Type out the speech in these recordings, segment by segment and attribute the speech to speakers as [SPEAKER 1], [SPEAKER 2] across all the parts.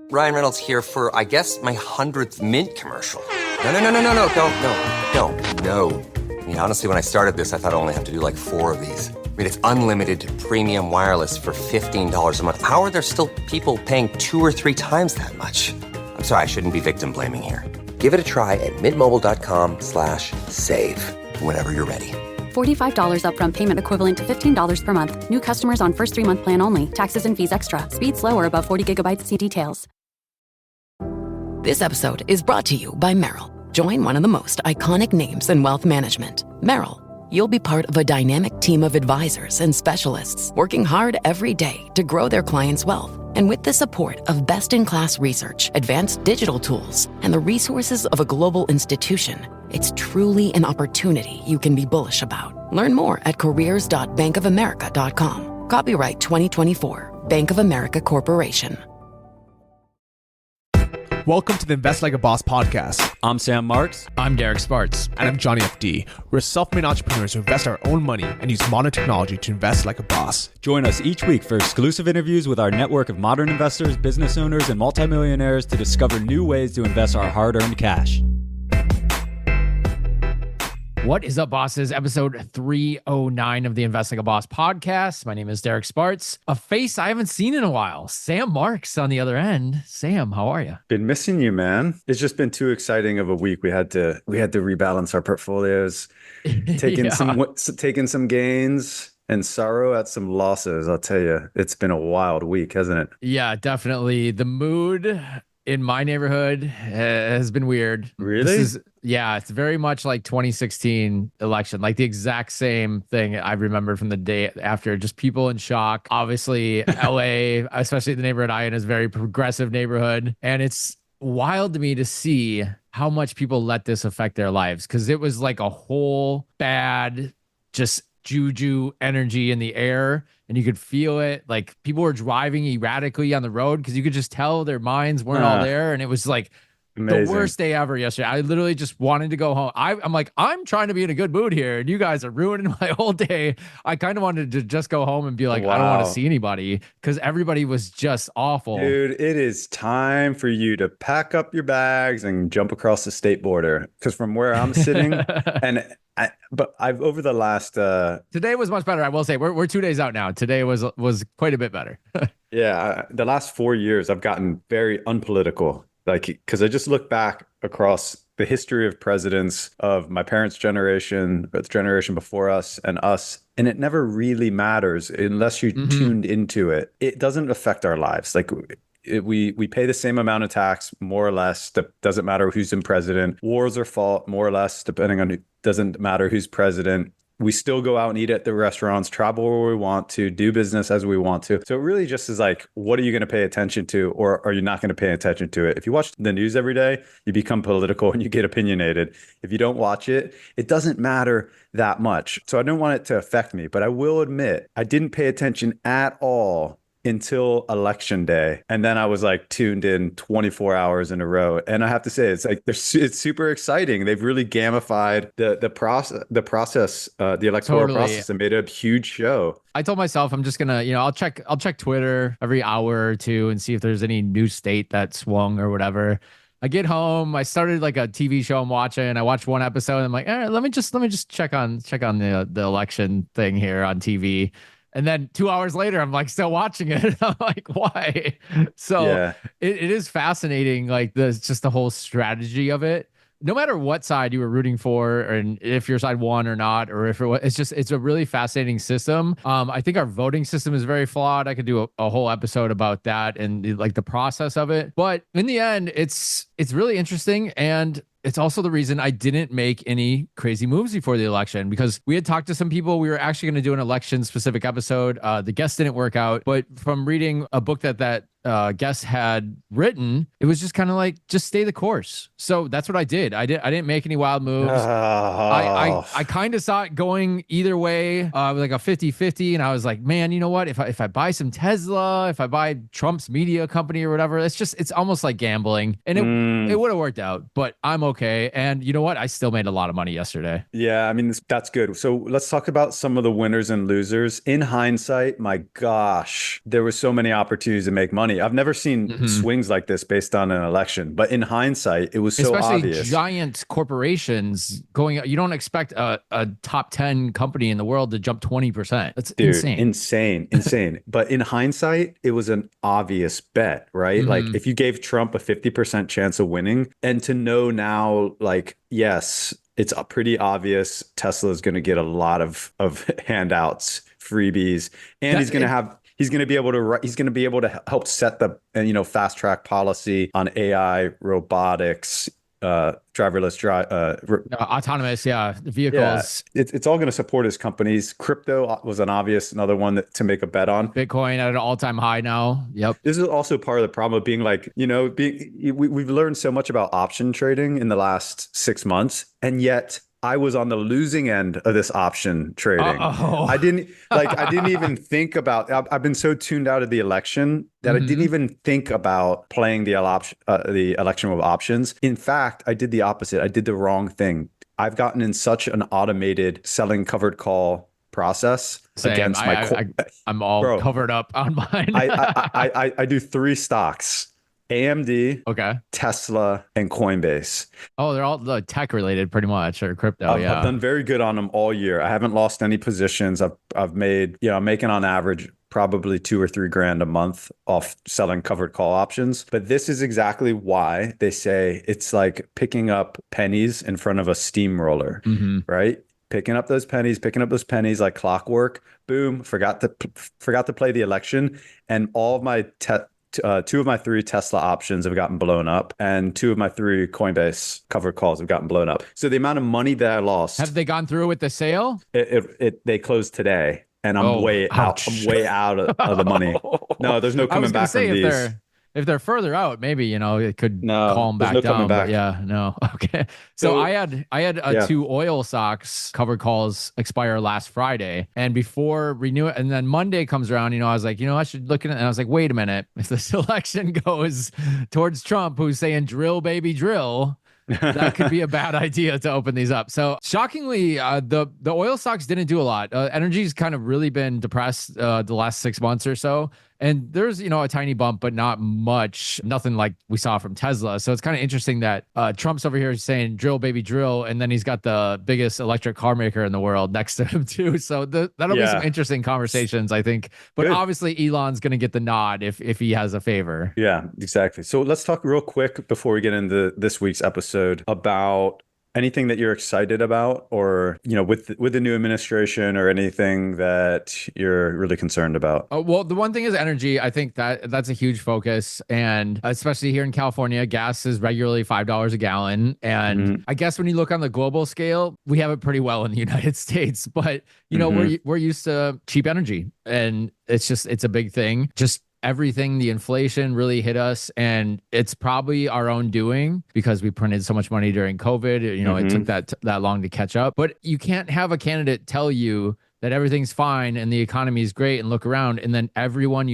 [SPEAKER 1] Ryan Reynolds here for, I guess, my 100th Mint commercial. No, don't. No. I mean, honestly, when I started this, I thought I only have to do like 4 of these. I mean, it's unlimited premium wireless for $15 a month. How are there still people paying 2 or 3 times that much? I'm sorry, I shouldn't be victim blaming here. Give it a try at mintmobile.com/save. Whenever you're ready.
[SPEAKER 2] $45 upfront payment equivalent to $15 per month. New customers on first 3-month plan only. Taxes and fees extra. Speed slower above 40 gigabytes. See details.
[SPEAKER 3] This episode is brought to you by Merrill. Join one of the most iconic names in wealth management, Merrill. You'll be part of a dynamic team of advisors and specialists working hard every day to grow their clients' wealth. And with the support of best-in-class research, advanced digital tools, and the resources of a global institution, it's truly an opportunity you can be bullish about. Learn more at careers.bankofamerica.com. Copyright 2024, Bank of America Corporation.
[SPEAKER 4] Welcome to the Invest Like a Boss podcast.
[SPEAKER 5] I'm Sam Marks.
[SPEAKER 6] I'm Derek Spartz.
[SPEAKER 4] And I'm Johnny FD. We're self-made entrepreneurs who invest our own money and use modern technology to invest like a boss.
[SPEAKER 5] Join us each week for exclusive interviews with our network of modern investors, business owners, and multimillionaires to discover new ways to invest our hard-earned cash.
[SPEAKER 6] What is up, bosses? Episode 309 of the Invest Like a Boss podcast. My name is Derek Spartz. A face I haven't seen in a while. Sam Marks on the other end. Sam, how are you?
[SPEAKER 7] Been missing you, man. It's just been too exciting of a week. We had to rebalance our portfolios, taking some gains and sorrow at some losses. I'll tell you, it's been a wild week, hasn't it?
[SPEAKER 6] Yeah, definitely. The mood in my neighborhood has been weird.
[SPEAKER 7] Really?
[SPEAKER 6] Yeah, it's very much like 2016 election, like the exact same thing I remember from the day after, just people in shock. Obviously, LA, especially the neighborhood I in, is a very progressive neighborhood. And it's wild to me to see how much people let this affect their lives, because it was like a whole bad, just juju energy in the air. And you could feel it. Like people were driving erratically on the road because you could just tell their minds weren't all there. And it was like amazing. The worst day ever yesterday. I literally just wanted to go home. I'm like, I'm trying to be in a good mood here, and you guys are ruining my whole day. I kind of wanted to just go home and be like, wow. I don't want to see anybody, because everybody was just awful.
[SPEAKER 7] Dude, it is time for you to pack up your bags and jump across the state border. Because from where I'm sitting, but I've over the last
[SPEAKER 6] today was much better. I will say we're 2 days out now. Today was quite a bit better.
[SPEAKER 7] Yeah, the last 4 years I've gotten very unpolitical. Like, because I just look back across the history of presidents of my parents' generation, or the generation before us, and it never really matters unless you tuned into it. It doesn't affect our lives. Like we pay the same amount of tax, more or less. Doesn't matter who's in president. Wars are fought, more or less, depending on who. Doesn't matter who's president. We still go out and eat at the restaurants, travel where we want to, do business as we want to. So it really just is like, what are you going to pay attention to, or are you not going to pay attention to it? If you watch the news every day, you become political and you get opinionated. If you don't watch it, it doesn't matter that much. So I don't want it to affect me, but I will admit I didn't pay attention at all until election day. And then I was like tuned in 24 hours in a row. And I have to say, it's like, it's super exciting. They've really gamified the process, the electoral process, and made a huge show.
[SPEAKER 6] I told myself I'm just gonna, I'll check Twitter every hour or two and see if there's any new state that swung or whatever. I get home, I started like a TV show I'm watching. I watched one episode and I'm like, all right, let me just check on the election thing here on TV. And then 2 hours later, I'm like still watching it. I'm like, why? So yeah. It is fascinating, like just the whole strategy of it. No matter what side you were rooting for, and if your side won or not, or if it's a really fascinating system. I think our voting system is very flawed. I could do a whole episode about that and like the process of it. But in the end, it's really interesting, and it's also the reason I didn't make any crazy moves before the election, because we had talked to some people. We were actually going to do an election specific episode. The guest didn't work out, but from reading a book that guest had written, it was just kind of like, just stay the course. So that's what I did. I didn't make any wild moves. I kind of saw it going either way, like a 50-50. And I was like, man, you know what? If I buy some Tesla, if I buy Trump's media company or whatever, it's almost like gambling. And it would have worked out, but I'm okay. And you know what? I still made a lot of money yesterday.
[SPEAKER 7] Yeah, I mean, that's good. So let's talk about some of the winners and losers. In hindsight, my gosh, there were so many opportunities to make money. funny. I've never seen swings like this based on an election, but in hindsight, it was so
[SPEAKER 6] Especially
[SPEAKER 7] obvious.
[SPEAKER 6] giant corporations going, you don't expect a top 10 company in the world to jump 20%. That's
[SPEAKER 7] insane. But in hindsight, it was an obvious bet, right? Like if you gave Trump a 50% chance of winning, and to know now, like, yes, it's pretty obvious Tesla is going to get a lot of handouts, freebies, and he's going to be able to help set the fast track policy on AI, robotics, driverless
[SPEAKER 6] autonomous vehicles.
[SPEAKER 7] Yeah, it's all going to support his companies. Crypto was another one to make a bet on.
[SPEAKER 6] Bitcoin at an all-time high now. Yep.
[SPEAKER 7] This is also part of the problem of being like, we've learned so much about option trading in the last 6 months, and yet I was on the losing end of this option trading. I didn't even think about, I've been so tuned out of the election that I didn't even think about playing the election with options. In fact, I did the opposite. I did the wrong thing. I've gotten in such an automated selling covered call process against
[SPEAKER 6] I'm all covered up on mine.
[SPEAKER 7] I do 3 stocks. AMD, Tesla, and Coinbase.
[SPEAKER 6] Oh, they're all tech related pretty much, or crypto.
[SPEAKER 7] I've done very good on them all year. I haven't lost any positions. I've made, I'm making on average probably $2 or $3 grand a month off selling covered call options. But this is exactly why they say it's like picking up pennies in front of a steamroller, right? Picking up those pennies like clockwork. Boom, forgot to play the election, and all of my 2 of my 3 Tesla options have gotten blown up, and 2 of my 3 Coinbase covered calls have gotten blown up. So the amount of money that I lost.
[SPEAKER 6] Have they gone through with the sale?
[SPEAKER 7] They closed today, and I'm way out. I'm way out of the money. No, there's no coming back from these.
[SPEAKER 6] If they're further out, maybe it could calm back down. But yeah, no. Okay. So I had 2 oil stocks covered calls expire last Friday, and before renew it, and then Monday comes around. I was like, I should look at it, and I was like, wait a minute, if this election goes towards Trump, who's saying drill baby drill, that could be a bad idea to open these up. So shockingly, the oil stocks didn't do a lot. Energy's kind of really been depressed the last 6 months or so. And there's, a tiny bump, but not much, nothing like we saw from Tesla. So it's kind of interesting that Trump's over here saying drill, baby, drill. And then he's got the biggest electric car maker in the world next to him, too. So that'll be some interesting conversations, I think. But obviously, Elon's going to get the nod if he has a favor.
[SPEAKER 7] Yeah, exactly. So let's talk real quick before we get into this week's episode about anything that you're excited about, or with the new administration, or anything that you're really concerned about.
[SPEAKER 6] Well, the one thing is energy. I think that's a huge focus, and especially here in California, gas is regularly $5 a gallon. And I guess when you look on the global scale, we have it pretty well in the United States. But we're used to cheap energy, and it's a big thing. Just everything, the inflation really hit us, and it's probably our own doing because we printed so much money during COVID. It took that long to catch up. But you can't have a candidate tell you that everything's fine and the economy is great and look around, and then everyone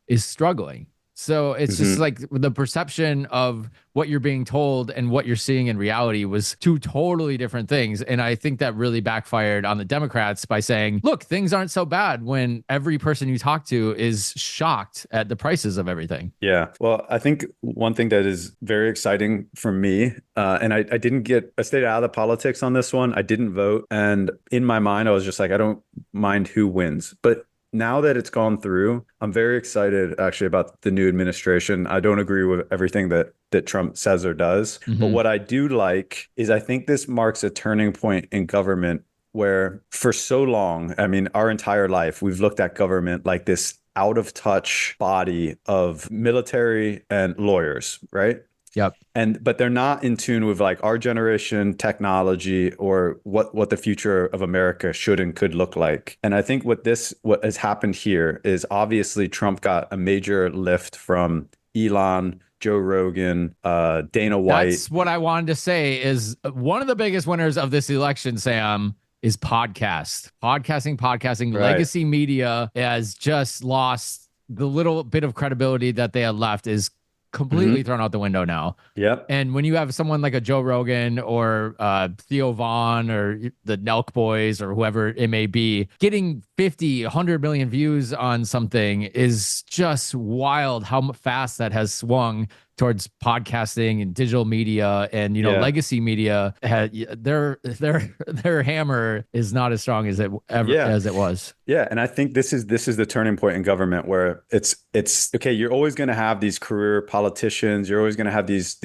[SPEAKER 6] is struggling. So it's just like the perception of what you're being told and what you're seeing in reality was 2 totally different things. And I think that really backfired on the Democrats by saying, look, things aren't so bad, when every person you talk to is shocked at the prices of everything.
[SPEAKER 7] Yeah. Well, I think one thing that is very exciting for me, and I stayed out of the politics on this one. I didn't vote. And in my mind, I was just like, I don't mind who wins. But now that it's gone through, I'm very excited actually about the new administration. I don't agree with everything that Trump says or does. But what I do like is I think this marks a turning point in government where for so long, our entire life, we've looked at government like this out of touch body of military and lawyers, right?
[SPEAKER 6] Yep.
[SPEAKER 7] But they're not in tune with like our generation technology, or what the future of America should and could look like. And I think what has happened here is obviously Trump got a major lift from Elon, Joe Rogan, Dana White.
[SPEAKER 6] That's what I wanted to say, is one of the biggest winners of this election, Sam, is podcasting. Right. Legacy media has just lost the little bit of credibility that they had left, is completely thrown out the window now.
[SPEAKER 7] Yep.
[SPEAKER 6] And when you have someone like a Joe Rogan or Theo Vaughn or the Nelk Boys or whoever it may be, getting 50, 100 million views on something is just wild how fast that has swung towards podcasting and digital media and, legacy media. Their hammer is not as strong as it was.
[SPEAKER 7] Yeah. And I think this is the turning point in government where it's okay. You're always going to have these career politicians. You're always going to have these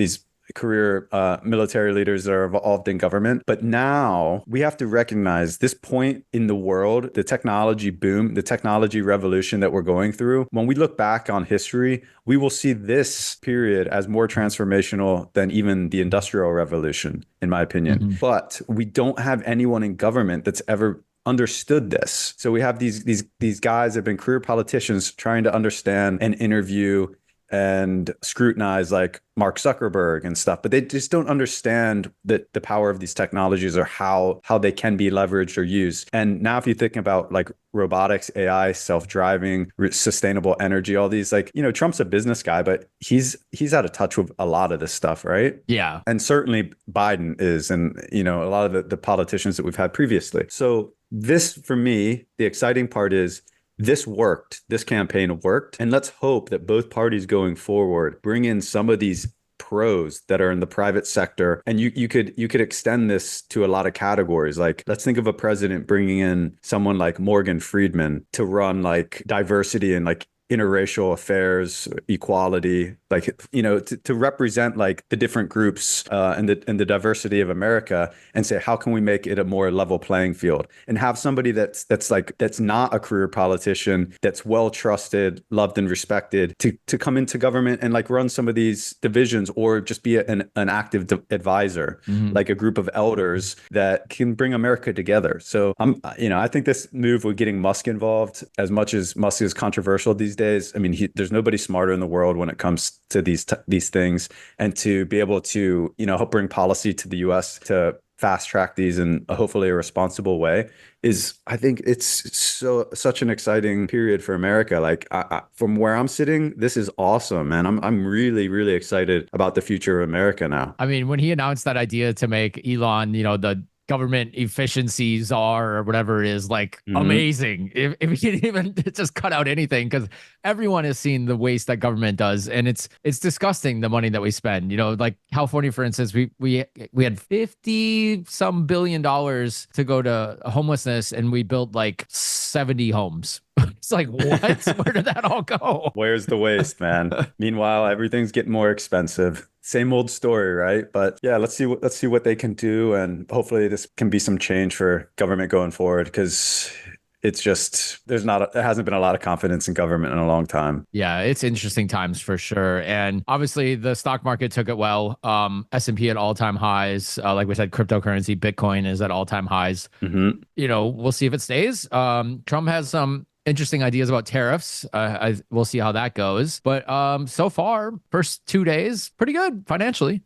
[SPEAKER 7] career military leaders that are involved in government. But now we have to recognize this point in the world, the technology boom, the technology revolution that we're going through. When we look back on history, we will see this period as more transformational than even the Industrial Revolution, in my opinion. But we don't have anyone in government that's ever understood this. So we have these guys that have been career politicians trying to understand and interview and scrutinize like Mark Zuckerberg and stuff, but they just don't understand the power of these technologies or how they can be leveraged or used. And now if you think about like robotics, AI, self-driving, sustainable energy, all these, like, Trump's a business guy, but he's out of touch with a lot of this stuff, right?
[SPEAKER 6] Yeah.
[SPEAKER 7] And certainly Biden is, and, a lot of the politicians that we've had previously. So this, for me, the exciting part is this worked. This campaign worked. And let's hope that both parties going forward bring in some of these pros that are in the private sector. And you could extend this to a lot of categories. Like, let's think of a president bringing in someone like Morgan Freeman to run like diversity and like interracial affairs, equality, like, to represent like the different groups and the diversity of America, and say, how can we make it a more level playing field, and have somebody that's not a career politician, that's well trusted, loved and respected, to come into government and like run some of these divisions, or just be an active advisor, like a group of elders that can bring America together. So I think this move with getting Musk involved, as much as Musk is controversial these days, I mean, there's nobody smarter in the world when it comes to these things, and to be able to help bring policy to the U.S. to fast track these in hopefully a responsible way is, I think it's such an exciting period for America. Like, from where I'm sitting, this is awesome, man. I'm really, really excited about the future of America now.
[SPEAKER 6] I mean, when he announced that idea to make Elon, the government efficiency czar or whatever it is, like, amazing. If we could even just cut out anything, because everyone has seen the waste that government does, and it's disgusting, the money that we spend. Like California, for instance, we had 50 some billion dollars to go to homelessness, and we built like 70 homes. It's like, what? Where did that all go?
[SPEAKER 7] Where's the waste, man? Meanwhile, everything's getting more expensive. Same old story, right? But yeah, let's see what they can do, and hopefully this can be some change for government going forward, because it's just, there hasn't been a lot of confidence in government in a long time.
[SPEAKER 6] Yeah, it's interesting times for sure. And obviously the stock market took it well. S&P at all-time highs. Like we said, cryptocurrency, Bitcoin is at all-time highs. We'll see if it stays. Trump has some interesting ideas about tariffs. We'll see how that goes. But so far, first 2 days, pretty good financially.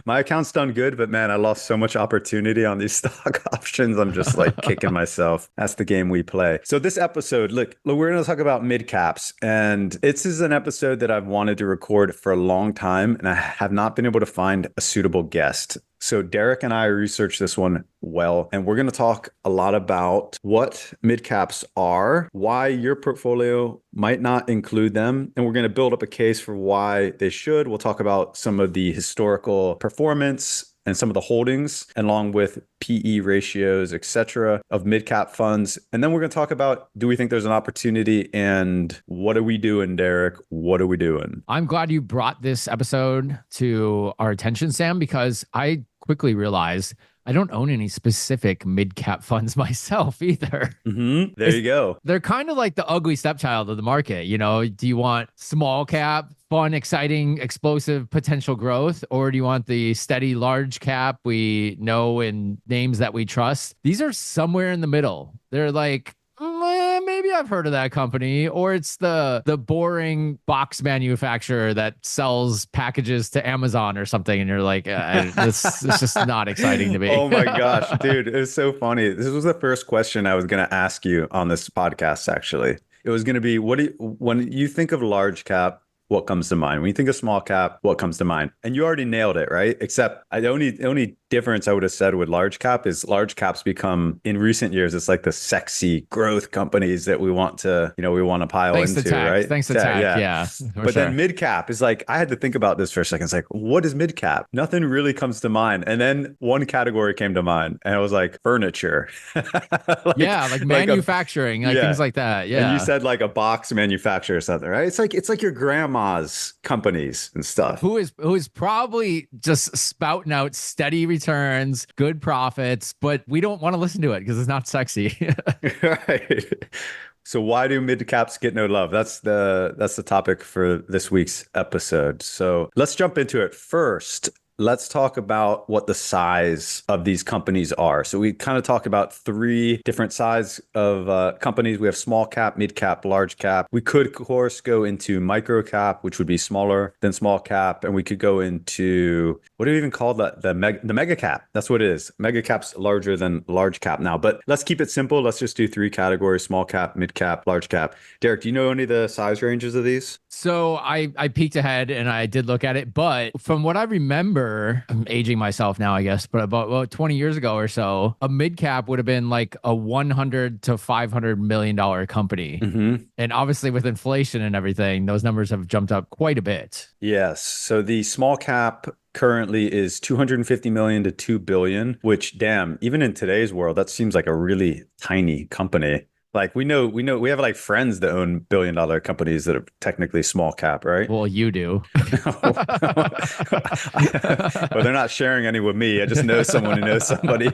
[SPEAKER 7] My account's done good, but man, I lost so much opportunity on these stock options. I'm just like kicking myself. That's the game we play. So this episode, look, we're going to talk about mid caps, and this is an episode that I've wanted to record for a long time, and I have not been able to find a suitable guest. So Derek and I researched this one well, and we're going to talk a lot about what mid caps are, why your portfolio might not include them, and we're going to build up a case for why they should. We'll talk about some of the historical performance and some of the holdings, along with PE ratios, etc., of mid-cap funds. And then we're going to talk about, do we think there's an opportunity, and what are we doing, Derek? What are we doing?
[SPEAKER 6] I'm glad you brought this episode to our attention, Sam, because I quickly realized I don't own any specific mid-cap funds myself either.
[SPEAKER 7] There you go.
[SPEAKER 6] They're kind of like the ugly stepchild of the market. Do you want small cap, fun, exciting, explosive potential growth, or do you want the steady large cap we know and names that we trust? These are somewhere in the middle. They're like, maybe I've heard of that company, or it's the boring box manufacturer that sells packages to Amazon or something, and you're like, it's just not exciting to me.
[SPEAKER 7] Oh my gosh, dude, it was so funny. This was the first question I was going to ask you on this podcast, actually. It was going to be, when you think of large cap, what comes to mind? When you think of small cap, what comes to mind? And you already nailed it, right? Except the only difference I would have said with large cap is large caps become, in recent years, it's like the sexy growth companies that we want to pile
[SPEAKER 6] Thanks
[SPEAKER 7] into,
[SPEAKER 6] to tech.
[SPEAKER 7] right?
[SPEAKER 6] Thanks to tech. Yeah.
[SPEAKER 7] But then mid cap is like, I had to think about this for a second. It's like, what is mid cap? Nothing really comes to mind. And then one category came to mind, and it was like furniture.
[SPEAKER 6] like manufacturing, things like that. Yeah.
[SPEAKER 7] And you said like a box manufacturer or something, right? It's like your grandma's companies and stuff.
[SPEAKER 6] Who is probably just spouting out steady returns, good profits, but we don't want to listen to it because it's not sexy.
[SPEAKER 7] Right. So why do mid caps get no love? That's the topic for this week's episode. So let's jump into it. First, let's talk about what the size of these companies are. So we kind of talk about three different size of companies. We have small cap, mid cap, large cap. We could, of course, go into micro cap, which would be smaller than small cap. And we could go into, what do we even call that? The mega cap. That's what it is. Mega cap's larger than large cap now. But let's keep it simple. Let's just do three categories: small cap, mid cap, large cap. Derek, do you know any of the size ranges of these?
[SPEAKER 6] So I peeked ahead and I did look at it, but from what I remember, I'm aging myself now, I guess, but about 20 years ago or so, a mid cap would have been like a $100 to $500 million company.
[SPEAKER 7] Mm-hmm.
[SPEAKER 6] And obviously with inflation and everything, those numbers have jumped up quite a bit.
[SPEAKER 7] Yes. So the small cap currently is 250 million to 2 billion, which, damn, even in today's world, that seems like a really tiny company. Like we have like friends that own billion-dollar companies that are technically small cap, right?
[SPEAKER 6] Well, you do.
[SPEAKER 7] Well, they're not sharing any with me. I just know someone who knows somebody.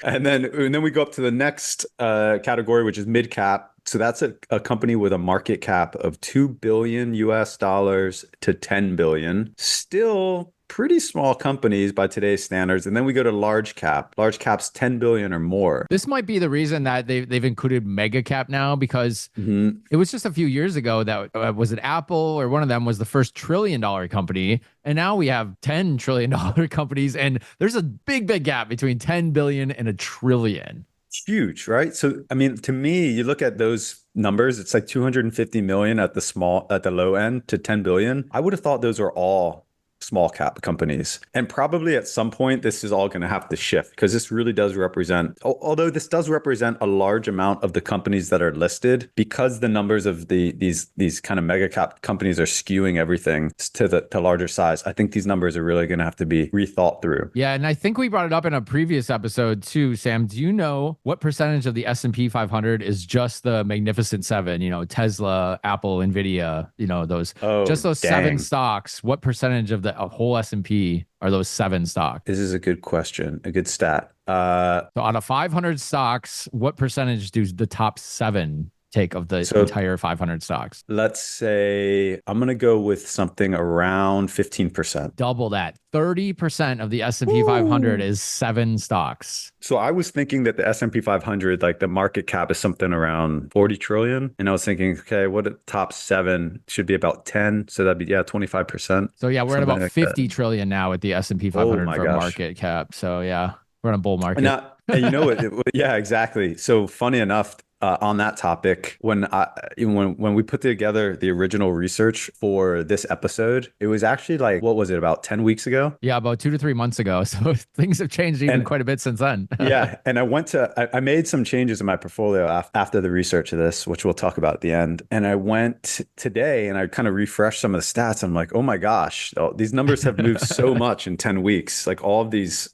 [SPEAKER 7] and then we go up to the next category, which is mid cap. So that's a company with a market cap of $2 billion US dollars to 10 billion. Still pretty small companies by today's standards. And then we go to large cap. Large cap's 10 billion or more.
[SPEAKER 6] This might be the reason that they've included mega cap now, because it was just a few years ago that was it Apple or one of them was the first $1 trillion company. And now we have $10 trillion companies. And there's a big gap between 10 billion and $1 trillion.
[SPEAKER 7] Huge, right? So, I mean, to me, you look at those numbers, it's like 250 million at the low end to 10 billion. I would have thought those are all small cap companies. And probably at some point, this is all going to have to shift, because this really does represent, although this does represent a large amount of the companies that are listed, because the numbers of these kind of mega cap companies are skewing everything to larger size. I think these numbers are really going to have to be rethought through.
[SPEAKER 6] Yeah. And I think we brought it up in a previous episode too, Sam. Do you know what percentage of the S&P 500 is just the Magnificent Seven, Tesla, Apple, Nvidia, those 7 stocks? What percentage of the whole S&P are those 7 stocks?
[SPEAKER 7] This is a good question, a good stat.
[SPEAKER 6] So out of 500 stocks, what percentage do the top 7 take of the entire 500 stocks?
[SPEAKER 7] Let's say I'm going to go with something around 15%.
[SPEAKER 6] Double that. 30% of the S&P 500 is 7 stocks.
[SPEAKER 7] So I was thinking that the S&P 500, like the market cap is something around 40 trillion. And I was thinking, okay, what the top 7 should be about 10. So that'd be, 25%.
[SPEAKER 6] So yeah, we're at about 50 trillion now at the S&P 500 for market cap. So yeah, we're in a bull market.
[SPEAKER 7] And you know what? Yeah, exactly. So funny enough, on that topic, when we put together the original research for this episode, it was actually like, what was it, about 10 weeks ago?
[SPEAKER 6] Yeah, about 2 to 3 months ago. So things have changed quite a bit since then.
[SPEAKER 7] Yeah. And I made some changes in my portfolio after the research of this, which we'll talk about at the end. And I went today and I kind of refreshed some of the stats. I'm like, oh my gosh, these numbers have moved so much in 10 weeks. Like all of these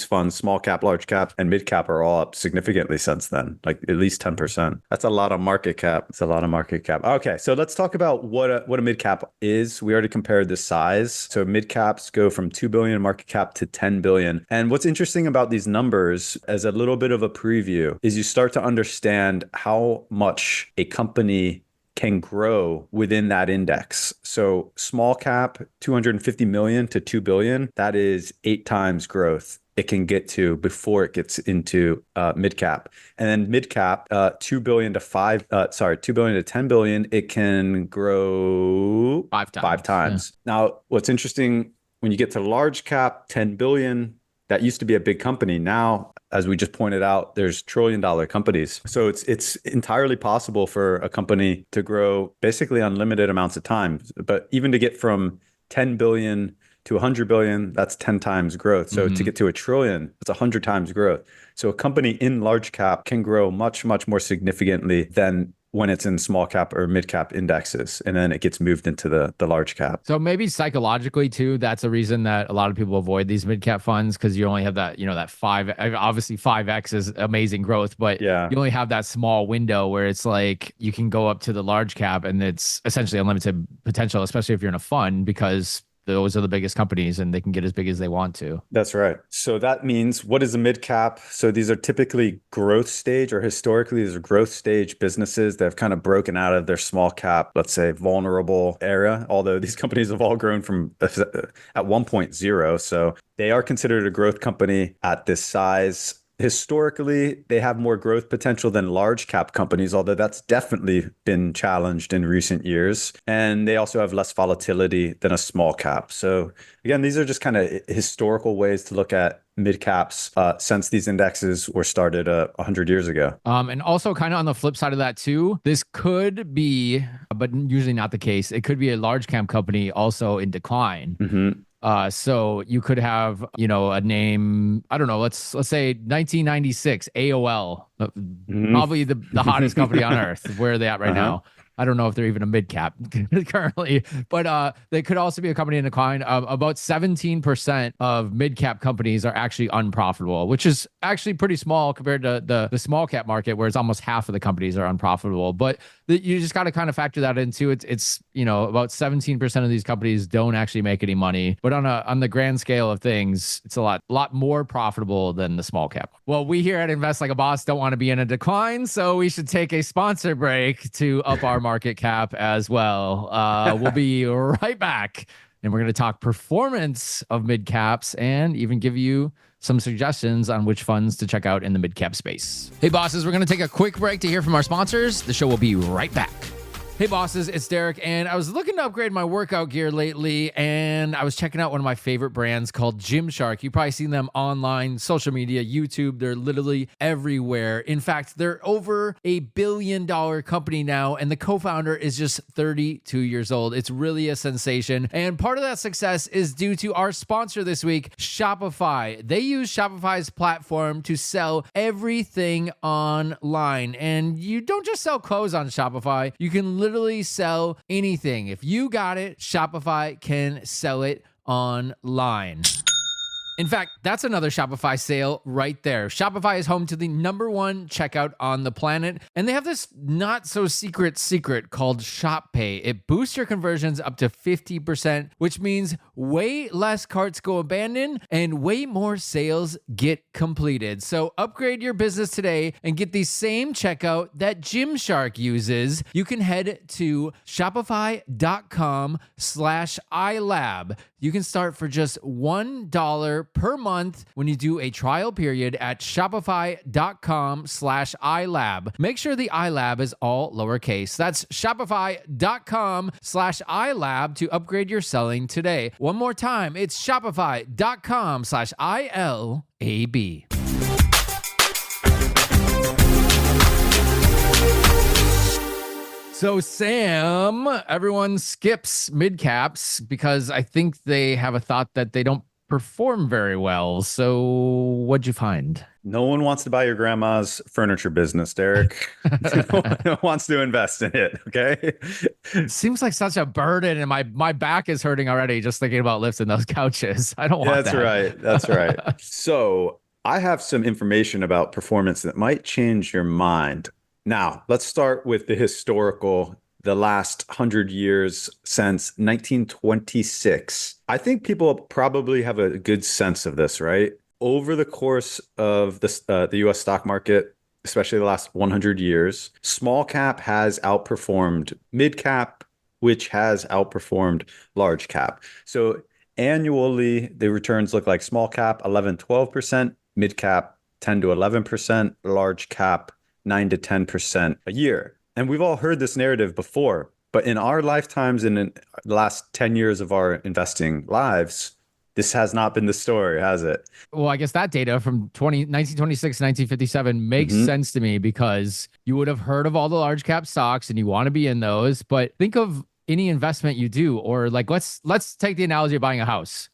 [SPEAKER 7] funds, small cap, large cap, and mid cap, are all up significantly since then, like at least 10%. That's a lot of market cap. It's a lot of market cap. Okay, so let's talk about what a mid cap is. We already compared the size. So mid caps go from 2 billion market cap to 10 billion. And what's interesting about these numbers, as a little bit of a preview, is you start to understand how much a company can grow within that index. So small cap, 250 million to 2 billion, that is 8 times growth it can get to before it gets into mid cap. And then mid cap, 2 billion to 10 billion, it can grow 5 times. 5 times. Yeah. Now, what's interesting, when you get to large cap, 10 billion, that used to be a big company. Now, as we just pointed out, there's trillion-dollar companies. So it's entirely possible for a company to grow basically unlimited amounts of time. But even to get from 10 billion to 100 billion, that's 10 times growth. So to get to a trillion, it's 100 times growth. So a company in large cap can grow much, much more significantly than when it's in small cap or mid cap indexes, and then it gets moved into the large cap.
[SPEAKER 6] So maybe psychologically too, that's a reason that a lot of people avoid these mid cap funds, because you only have that, that obviously 5x is amazing growth, but you only have that small window where it's like you can go up to the large cap and it's essentially unlimited potential, especially if you're in a fund, because those are the biggest companies and they can get as big as they want to.
[SPEAKER 7] That's right. So that means, what is a mid cap? So these are typically growth stage, or historically these are growth stage businesses that have kind of broken out of their small cap, let's say vulnerable area, although these companies have all grown from at 1.0. So they are considered a growth company at this size. Historically, they have more growth potential than large cap companies, although that's definitely been challenged in recent years. And they also have less volatility than a small cap. So again, these are just kind of historical ways to look at mid caps since these indexes were started 100 years ago.
[SPEAKER 6] And also kind of on the flip side of that too, this could be, but usually not the case, it could be a large cap company also in decline. So you could have, a name, I don't know, let's say 1996, AOL, probably the hottest company on earth. Where are they at right now? I don't know if they're even a mid cap currently, but they could also be a company in decline. About 17% of mid cap companies are actually unprofitable, which is actually pretty small compared to the small cap market, where it's almost half of the companies are unprofitable. But you just got to kind of factor that into it. It's about 17% of these companies don't actually make any money, but on the grand scale of things, it's a lot more profitable than the small cap. Well, we here at Invest Like a Boss don't want to be in a decline, so we should take a sponsor break to up our market cap as well. We'll be right back, and we're going to talk performance of mid caps and even give you some suggestions on which funds to check out in the mid cap space. Hey bosses, we're going to take a quick break to hear from our sponsors. The show will be right back. Hey bosses, it's Derek, and I was looking to upgrade my workout gear lately, and I was checking out one of my favorite brands called Gymshark. You've probably seen them online, social media, YouTube. They're literally everywhere. In fact, they're over $1 billion company now, and the co-founder is just 32 years old. It's really a sensation, and part of that success is due to our sponsor this week, Shopify. They use Shopify's platform to sell everything online, and you don't just sell clothes on Shopify. You can literally sell anything. If you got it, Shopify can sell it online. In fact, that's another Shopify sale right there. Shopify is home to the #1 checkout on the planet, and they have this not so secret called Shop Pay. It boosts your conversions up to 50%, which means way less carts go abandoned and way more sales get completed. So upgrade your business today and get the same checkout that Gymshark uses. You can head to shopify.com/iLab. You can start for just $1 per month when you do a trial period at shopify.com/iLab. Make sure the iLab is all lowercase. That's shopify.com/iLab to upgrade your selling today. One more time, it's shopify.com/ILAB. So Sam, everyone skips mid caps because I think they have a thought that they don't perform very well. So what'd you find?
[SPEAKER 7] No one wants to buy your grandma's furniture business, Derek. No one wants to invest in it, okay?
[SPEAKER 6] Seems like such a burden, and my back is hurting already just thinking about lifting those couches. I don't want that.
[SPEAKER 7] That's right. So I have some information about performance that might change your mind. Now, let's start with the last 100 years since 1926. I think people probably have a good sense of this, right? Over the course of the US stock market, especially the last 100 years, small cap has outperformed mid cap, which has outperformed large cap. So annually, the returns look like small cap 11-12%, mid cap 10 to 11%, large cap 9 to 10% a year. And we've all heard this narrative before, but in our lifetimes and in the last 10 years of our investing lives, this has not been the story, has it?
[SPEAKER 6] Well, I guess that data from 1926, 1957 makes sense to me because you would have heard of all the large cap stocks and you want to be in those. But think of any investment you do, or like let's take the analogy of buying a house.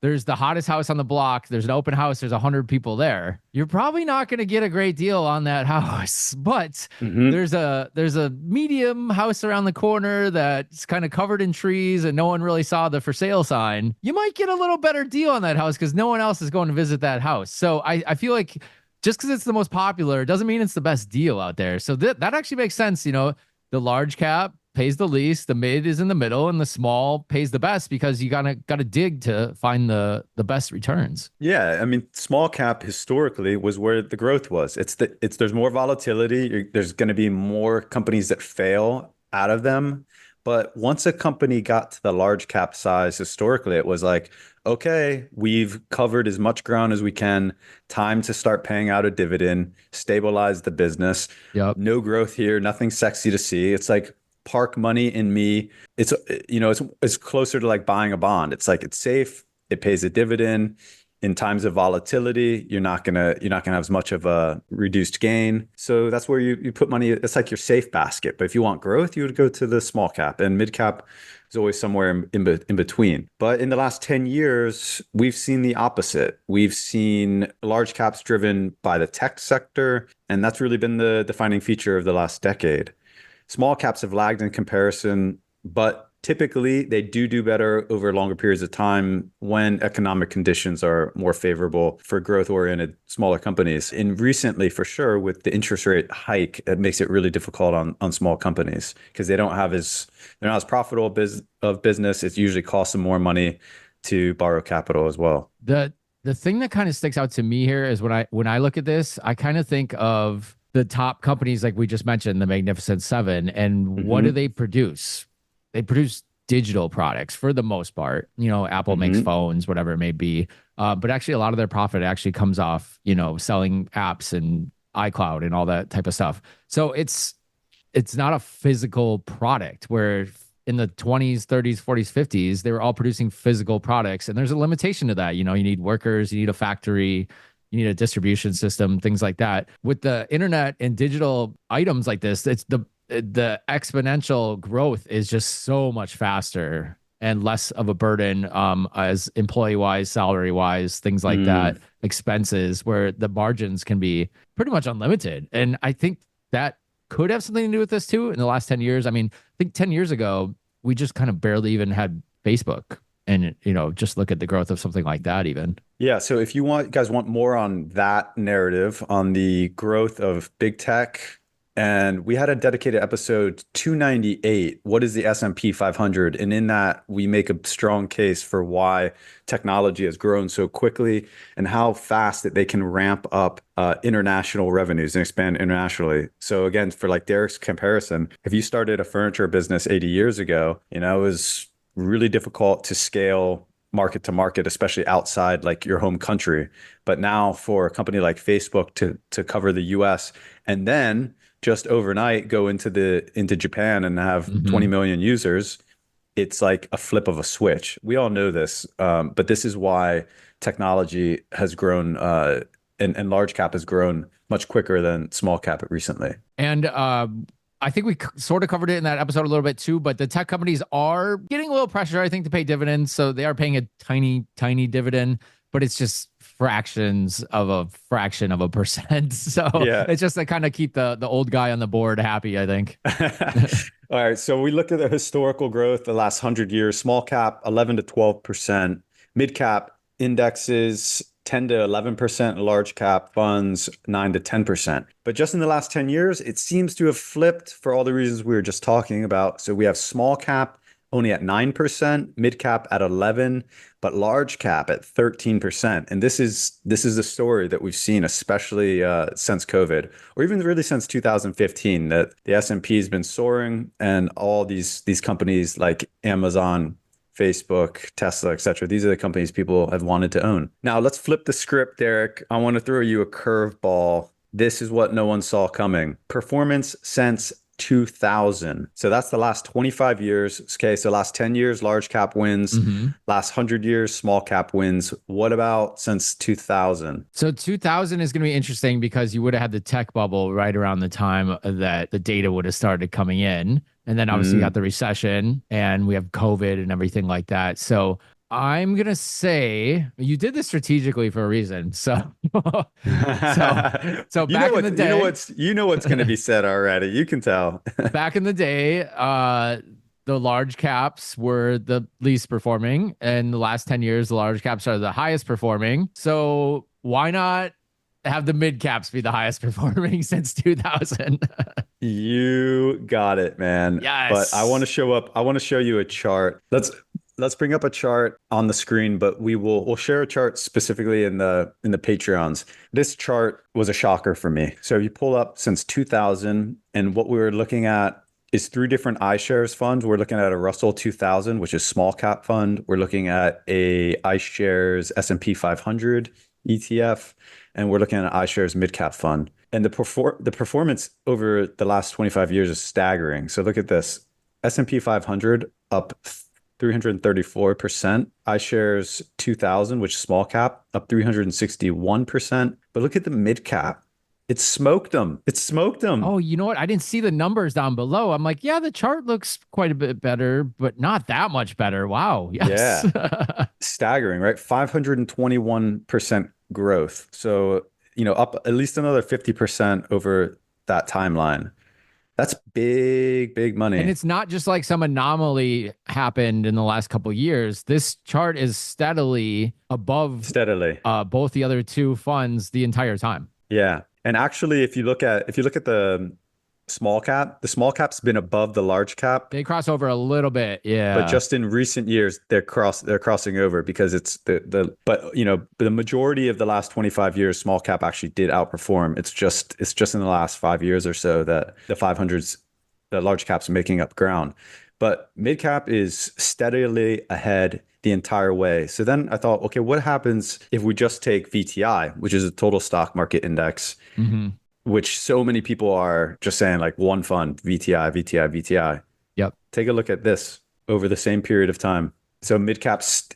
[SPEAKER 6] There's the hottest house on the block. There's an open house. There's 100 people there. You're probably not going to get a great deal on that house, but there's a medium house around the corner that's kind of covered in trees and no one really saw the for sale sign. You might get a little better deal on that house because no one else is going to visit that house. So I feel like just because it's the most popular doesn't mean it's the best deal out there. So that actually makes sense. The large cap pays the least, the mid is in the middle, and the small pays the best because you gotta dig to find the best returns.
[SPEAKER 7] Yeah, I mean, small cap historically was where the growth was. There's more volatility. There's going to be more companies that fail out of them. But once a company got to the large cap size, historically, it was like, okay, we've covered as much ground as we can. Time to start paying out a dividend, stabilize the business.
[SPEAKER 6] Yep.
[SPEAKER 7] No growth here, nothing sexy to see. It's like park money in me. It's closer to like buying a bond. It's like it's safe. It pays a dividend. In times of volatility, you're not gonna have as much of a reduced gain. So that's where you put money. It's like your safe basket. But if you want growth, you would go to the small cap, and mid cap is always somewhere in between. But in the last 10 years, we've seen the opposite. We've seen large caps driven by the tech sector, and that's really been the defining feature of the last decade. Small caps have lagged in comparison, but typically they do better over longer periods of time when economic conditions are more favorable for growth-oriented smaller companies. And recently, for sure, with the interest rate hike, it makes it really difficult on small companies because they're not as profitable of business. It usually costs them more money to borrow capital as well.
[SPEAKER 6] The thing that kind of sticks out to me here is when I look at this, I kind of think of the top companies like we just mentioned, the Magnificent Seven, and what do they produce? They produce digital products for the most part. Apple makes phones, whatever it may be. But actually, a lot of their profit actually comes off, selling apps and iCloud and all that type of stuff. So it's not a physical product where in the 20s, 30s, 40s, 50s, they were all producing physical products. And there's a limitation to that. You need workers, you need a factory, you need a distribution system, things like that. With the internet and digital items like this, it's the exponential growth is just so much faster and less of a burden as employee-wise, salary-wise, things like that, expenses, where the margins can be pretty much unlimited. And I think that could have something to do with this too in the last 10 years. I mean, I think 10 years ago, we just kind of barely even had Facebook. And, just look at the growth of something like that even.
[SPEAKER 7] Yeah. So if you guys want more on that narrative, on the growth of big tech, and we had a dedicated episode 298, what is the S&P 500? And in that, we make a strong case for why technology has grown so quickly and how fast that they can ramp up international revenues and expand internationally. So again, for like Derek's comparison, if you started a furniture business 80 years ago, it was really difficult to scale market to market, especially outside like your home country. But now for a company like Facebook to cover the US and then just overnight go into Japan and have 20 million users, it's like a flip of a switch. We all know this, but this is why technology has grown and large cap has grown much quicker than small cap recently.
[SPEAKER 6] And I think we sort of covered it in that episode a little bit too, but the tech companies are getting a little pressure, I think, to pay dividends. So they are paying a tiny, tiny dividend, but it's just fractions of a fraction of a percent. So it's just to kind of keep the old guy on the board happy, I think.
[SPEAKER 7] All right. So we looked at the historical growth the last 100 years. Small cap, 11 to 12%. Mid cap indexes, 10 to 11%, large cap funds, 9 to 10%. But just in the last 10 years, it seems to have flipped for all the reasons we were just talking about. So we have small cap only at 9%, mid cap at 11%, but large cap at 13%. And this is the story that we've seen, especially since COVID, or even really since 2015, that the S&P has been soaring, and all these companies like Amazon, Facebook, Tesla, et cetera. These are the companies people have wanted to own. Now let's flip the script, Derek. I want to throw you a curveball. This is what no one saw coming. Performance since 2000. So that's the last 25 years. Okay, so last 10 years, large cap wins. Last 100 years, small cap wins. What about since 2000?
[SPEAKER 6] So 2000 is going to be interesting because you would have had the tech bubble right around the time that the data would have started coming in. And then obviously you got the recession and we have COVID and everything like that. So I'm going to say you did this strategically for a reason. So back in the day,
[SPEAKER 7] you know what's going to be said already. You can tell.
[SPEAKER 6] Back in the day, the large caps were the least performing. And the last 10 years, the large caps are the highest performing. So why not have the mid caps be the highest performing since 2000?
[SPEAKER 7] You got it, man.
[SPEAKER 6] Yes.
[SPEAKER 7] But I want to show you a chart. Let's bring up a chart on the screen, but we'll share a chart specifically in the Patreons. This chart was a shocker for me. So if you pull up since 2000, and what we were looking at is 3 different iShares funds. We're looking at a Russell 2000, which is small cap fund. We're looking at a iShares S&P 500 ETF, and we're looking at an iShares mid cap fund. And the performance over the last 25 years is staggering. So look at this. S&P 500 up 334%. iShares 2000, which is small cap, up 361%. But look at the mid cap. It smoked them.
[SPEAKER 6] Oh, you know what? I didn't see the numbers down below. I'm like, yeah, the chart looks quite a bit better, but not that much better. Wow. Yes.
[SPEAKER 7] Yeah. Staggering, right? 521% growth. So, up at least another 50% over that timeline. That's big money.
[SPEAKER 6] And it's not just like some anomaly happened in the last couple of years. This chart is steadily above both the other 2 funds the entire time.
[SPEAKER 7] Yeah. And actually, if you look at the small cap's been above the large cap.
[SPEAKER 6] They cross over a little bit, yeah.
[SPEAKER 7] But just in recent years, they're crossing over because it's the majority of the last 25 years, small cap actually did outperform. It's just in the last 5 years or so that the 500s, the large cap's making up ground. But mid cap is steadily ahead the entire way. So then I thought, okay, what happens if we just take VTI, which is a total stock market index, which so many people are just saying like one fund, VTI.
[SPEAKER 6] Yep.
[SPEAKER 7] Take a look at this over the same period of time. So mid caps,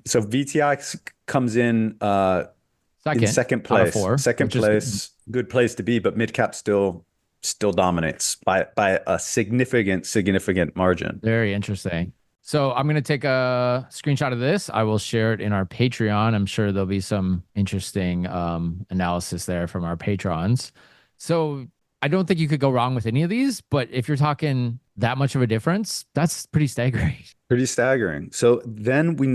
[SPEAKER 7] so VTI comes in second place. Second place, good place to be, but mid cap still dominates by a significant margin.
[SPEAKER 6] Very interesting. So I'm going to take a screenshot of this. I will share it in our Patreon. I'm sure there'll be some interesting analysis there from our patrons. So I don't think you could go wrong with any of these, but if you're talking that much of a difference, that's pretty staggering.
[SPEAKER 7] Pretty staggering. So then we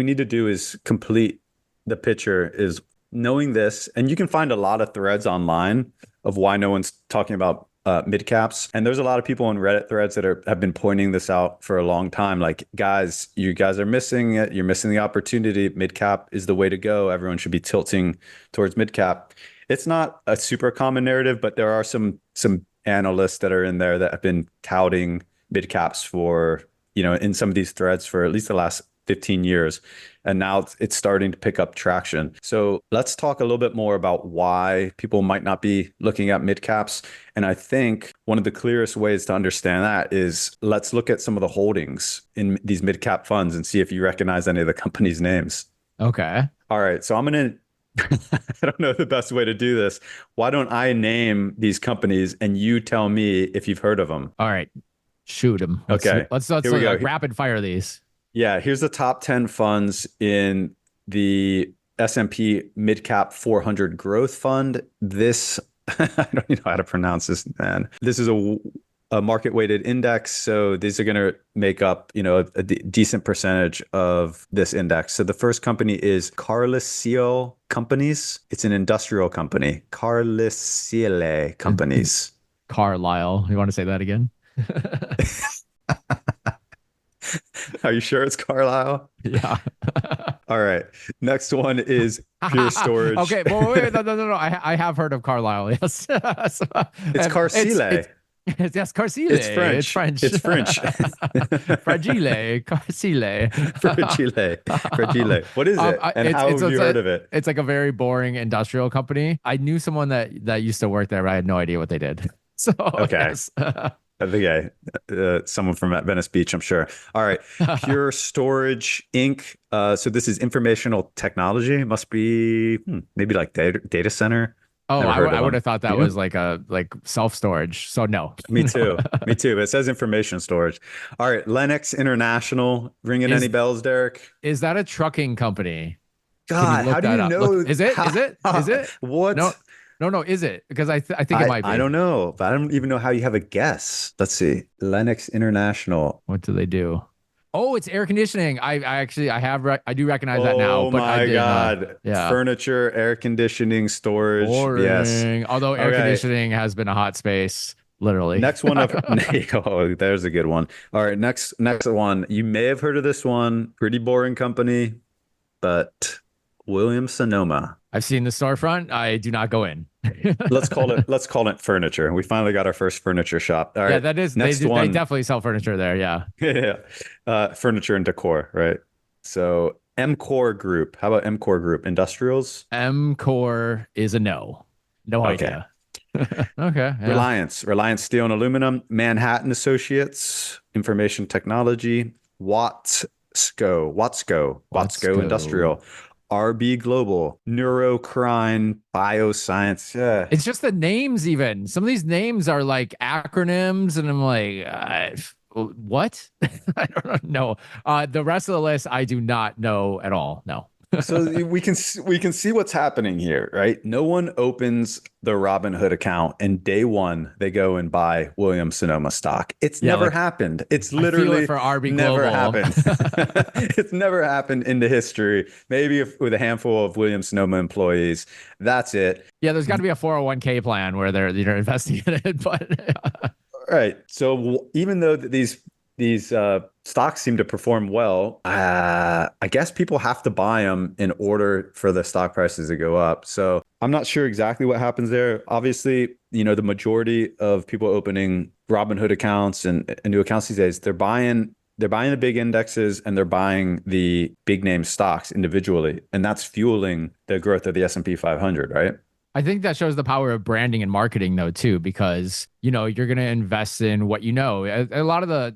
[SPEAKER 7] need to do is complete the picture is knowing this, and you can find a lot of threads online of why no one's talking about mid caps. And there's a lot of people in Reddit threads that have been pointing this out for a long time. Like, guys, you guys are missing it. You're missing the opportunity. Mid cap is the way to go. Everyone should be tilting towards mid cap. It's not a super common narrative, but there are some analysts that are in there that have been touting mid caps for, in some of these threads for at least the last 15 years. And now it's starting to pick up traction. So let's talk a little bit more about why people might not be looking at mid caps. And I think one of the clearest ways to understand that is let's look at some of the holdings in these mid cap funds and see if you recognize any of the companies' names.
[SPEAKER 6] Okay.
[SPEAKER 7] All right. So I'm going to, I don't know the best way to do this. Why don't I name these companies and you tell me if you've heard of them?
[SPEAKER 6] All right. Shoot them.
[SPEAKER 7] Okay.
[SPEAKER 6] Let's rapid fire these.
[SPEAKER 7] Yeah, here's the top 10 funds in the S&P Midcap 400 Growth Fund. This, I don't even know how to pronounce this, man. This is a market-weighted index, so these are going to make up, a decent percentage of this index. So the first company is Carlisle Companies. It's an industrial company. Carlisle Companies.
[SPEAKER 6] Carlisle. You want to say that again?
[SPEAKER 7] Are you sure it's Carlisle?
[SPEAKER 6] Yeah.
[SPEAKER 7] All right. Next one is Pure Storage.
[SPEAKER 6] Okay. Well, wait, no. I have heard of Carlisle. Yes.
[SPEAKER 7] It's Carlisle.
[SPEAKER 6] Yes, Carlisle.
[SPEAKER 7] It's French. It's French.
[SPEAKER 6] Fragile. Carlisle.
[SPEAKER 7] Fragile. What is it? And how have you heard of it?
[SPEAKER 6] It's like a very boring industrial company. I knew someone that used to work there, but I had no idea what they did. So
[SPEAKER 7] okay.
[SPEAKER 6] Yes.
[SPEAKER 7] The guy, someone from Venice Beach, I'm sure. All right. Pure Storage Inc. So this is informational technology. It must be maybe like data center.
[SPEAKER 6] Oh,
[SPEAKER 7] Never heard of
[SPEAKER 6] I would
[SPEAKER 7] them.
[SPEAKER 6] have thought that
[SPEAKER 7] You?
[SPEAKER 6] was like self-storage. So no.
[SPEAKER 7] Me too. Me too. It says information storage. All right. Lennox International. Ringing any bells, Derek?
[SPEAKER 6] Is that a trucking company?
[SPEAKER 7] God, how do you know?
[SPEAKER 6] Is it? Is it? Is it?
[SPEAKER 7] What?
[SPEAKER 6] No. Is it? Because I think it might be.
[SPEAKER 7] I don't know, but I don't even know how you have a guess. Let's see. Lennox International.
[SPEAKER 6] What do they do? Oh, it's air conditioning. I do recognize that now.
[SPEAKER 7] Oh
[SPEAKER 6] But
[SPEAKER 7] my
[SPEAKER 6] I did
[SPEAKER 7] God.
[SPEAKER 6] yeah.
[SPEAKER 7] Furniture, air conditioning, storage.
[SPEAKER 6] Boring.
[SPEAKER 7] Yes.
[SPEAKER 6] Although air
[SPEAKER 7] Okay.
[SPEAKER 6] conditioning has been a hot space, literally.
[SPEAKER 7] Next one up. Oh, there's a good one. All right, next one. You may have heard of this one. Pretty boring company, but Williams Sonoma.
[SPEAKER 6] I've seen the storefront. I do not go in.
[SPEAKER 7] Let's call it furniture. We finally got our first furniture shop. All right.
[SPEAKER 6] Yeah, that is. They definitely sell furniture there. Yeah.
[SPEAKER 7] Yeah. Furniture and decor, right? So MCore Group. How about MCore Group? Industrials?
[SPEAKER 6] MCore is a no. No idea. Okay. Yeah.
[SPEAKER 7] Reliance Steel and Aluminum. Manhattan Associates. Information Technology. Watsco Industrial. RB Global, Neurocrine, Bioscience. Yeah.
[SPEAKER 6] It's just the names, even. Some of these names are like acronyms, and I'm like, what? I don't know. The rest of the list, I do not know at all. No.
[SPEAKER 7] So we can see what's happening here, right? No one opens the Robinhood account and day one they go and buy Williams Sonoma stock. It's never happened. It's literally
[SPEAKER 6] for RB
[SPEAKER 7] never
[SPEAKER 6] Global.
[SPEAKER 7] happened. It's never happened in the history. Maybe with a handful of Williams Sonoma employees. That's it.
[SPEAKER 6] Yeah, there's got to be a 401k plan where they're investing in it. But
[SPEAKER 7] right. So even though these stocks seem to perform well, I guess people have to buy them in order for the stock prices to go up. So I'm not sure exactly what happens there. Obviously, the majority of people opening Robinhood accounts and new accounts these days, they're buying the big indexes and they're buying the big name stocks individually. And that's fueling the growth of the S&P 500, right?
[SPEAKER 6] I think that shows the power of branding and marketing, though, too, because, you're going to invest in what you know. A lot of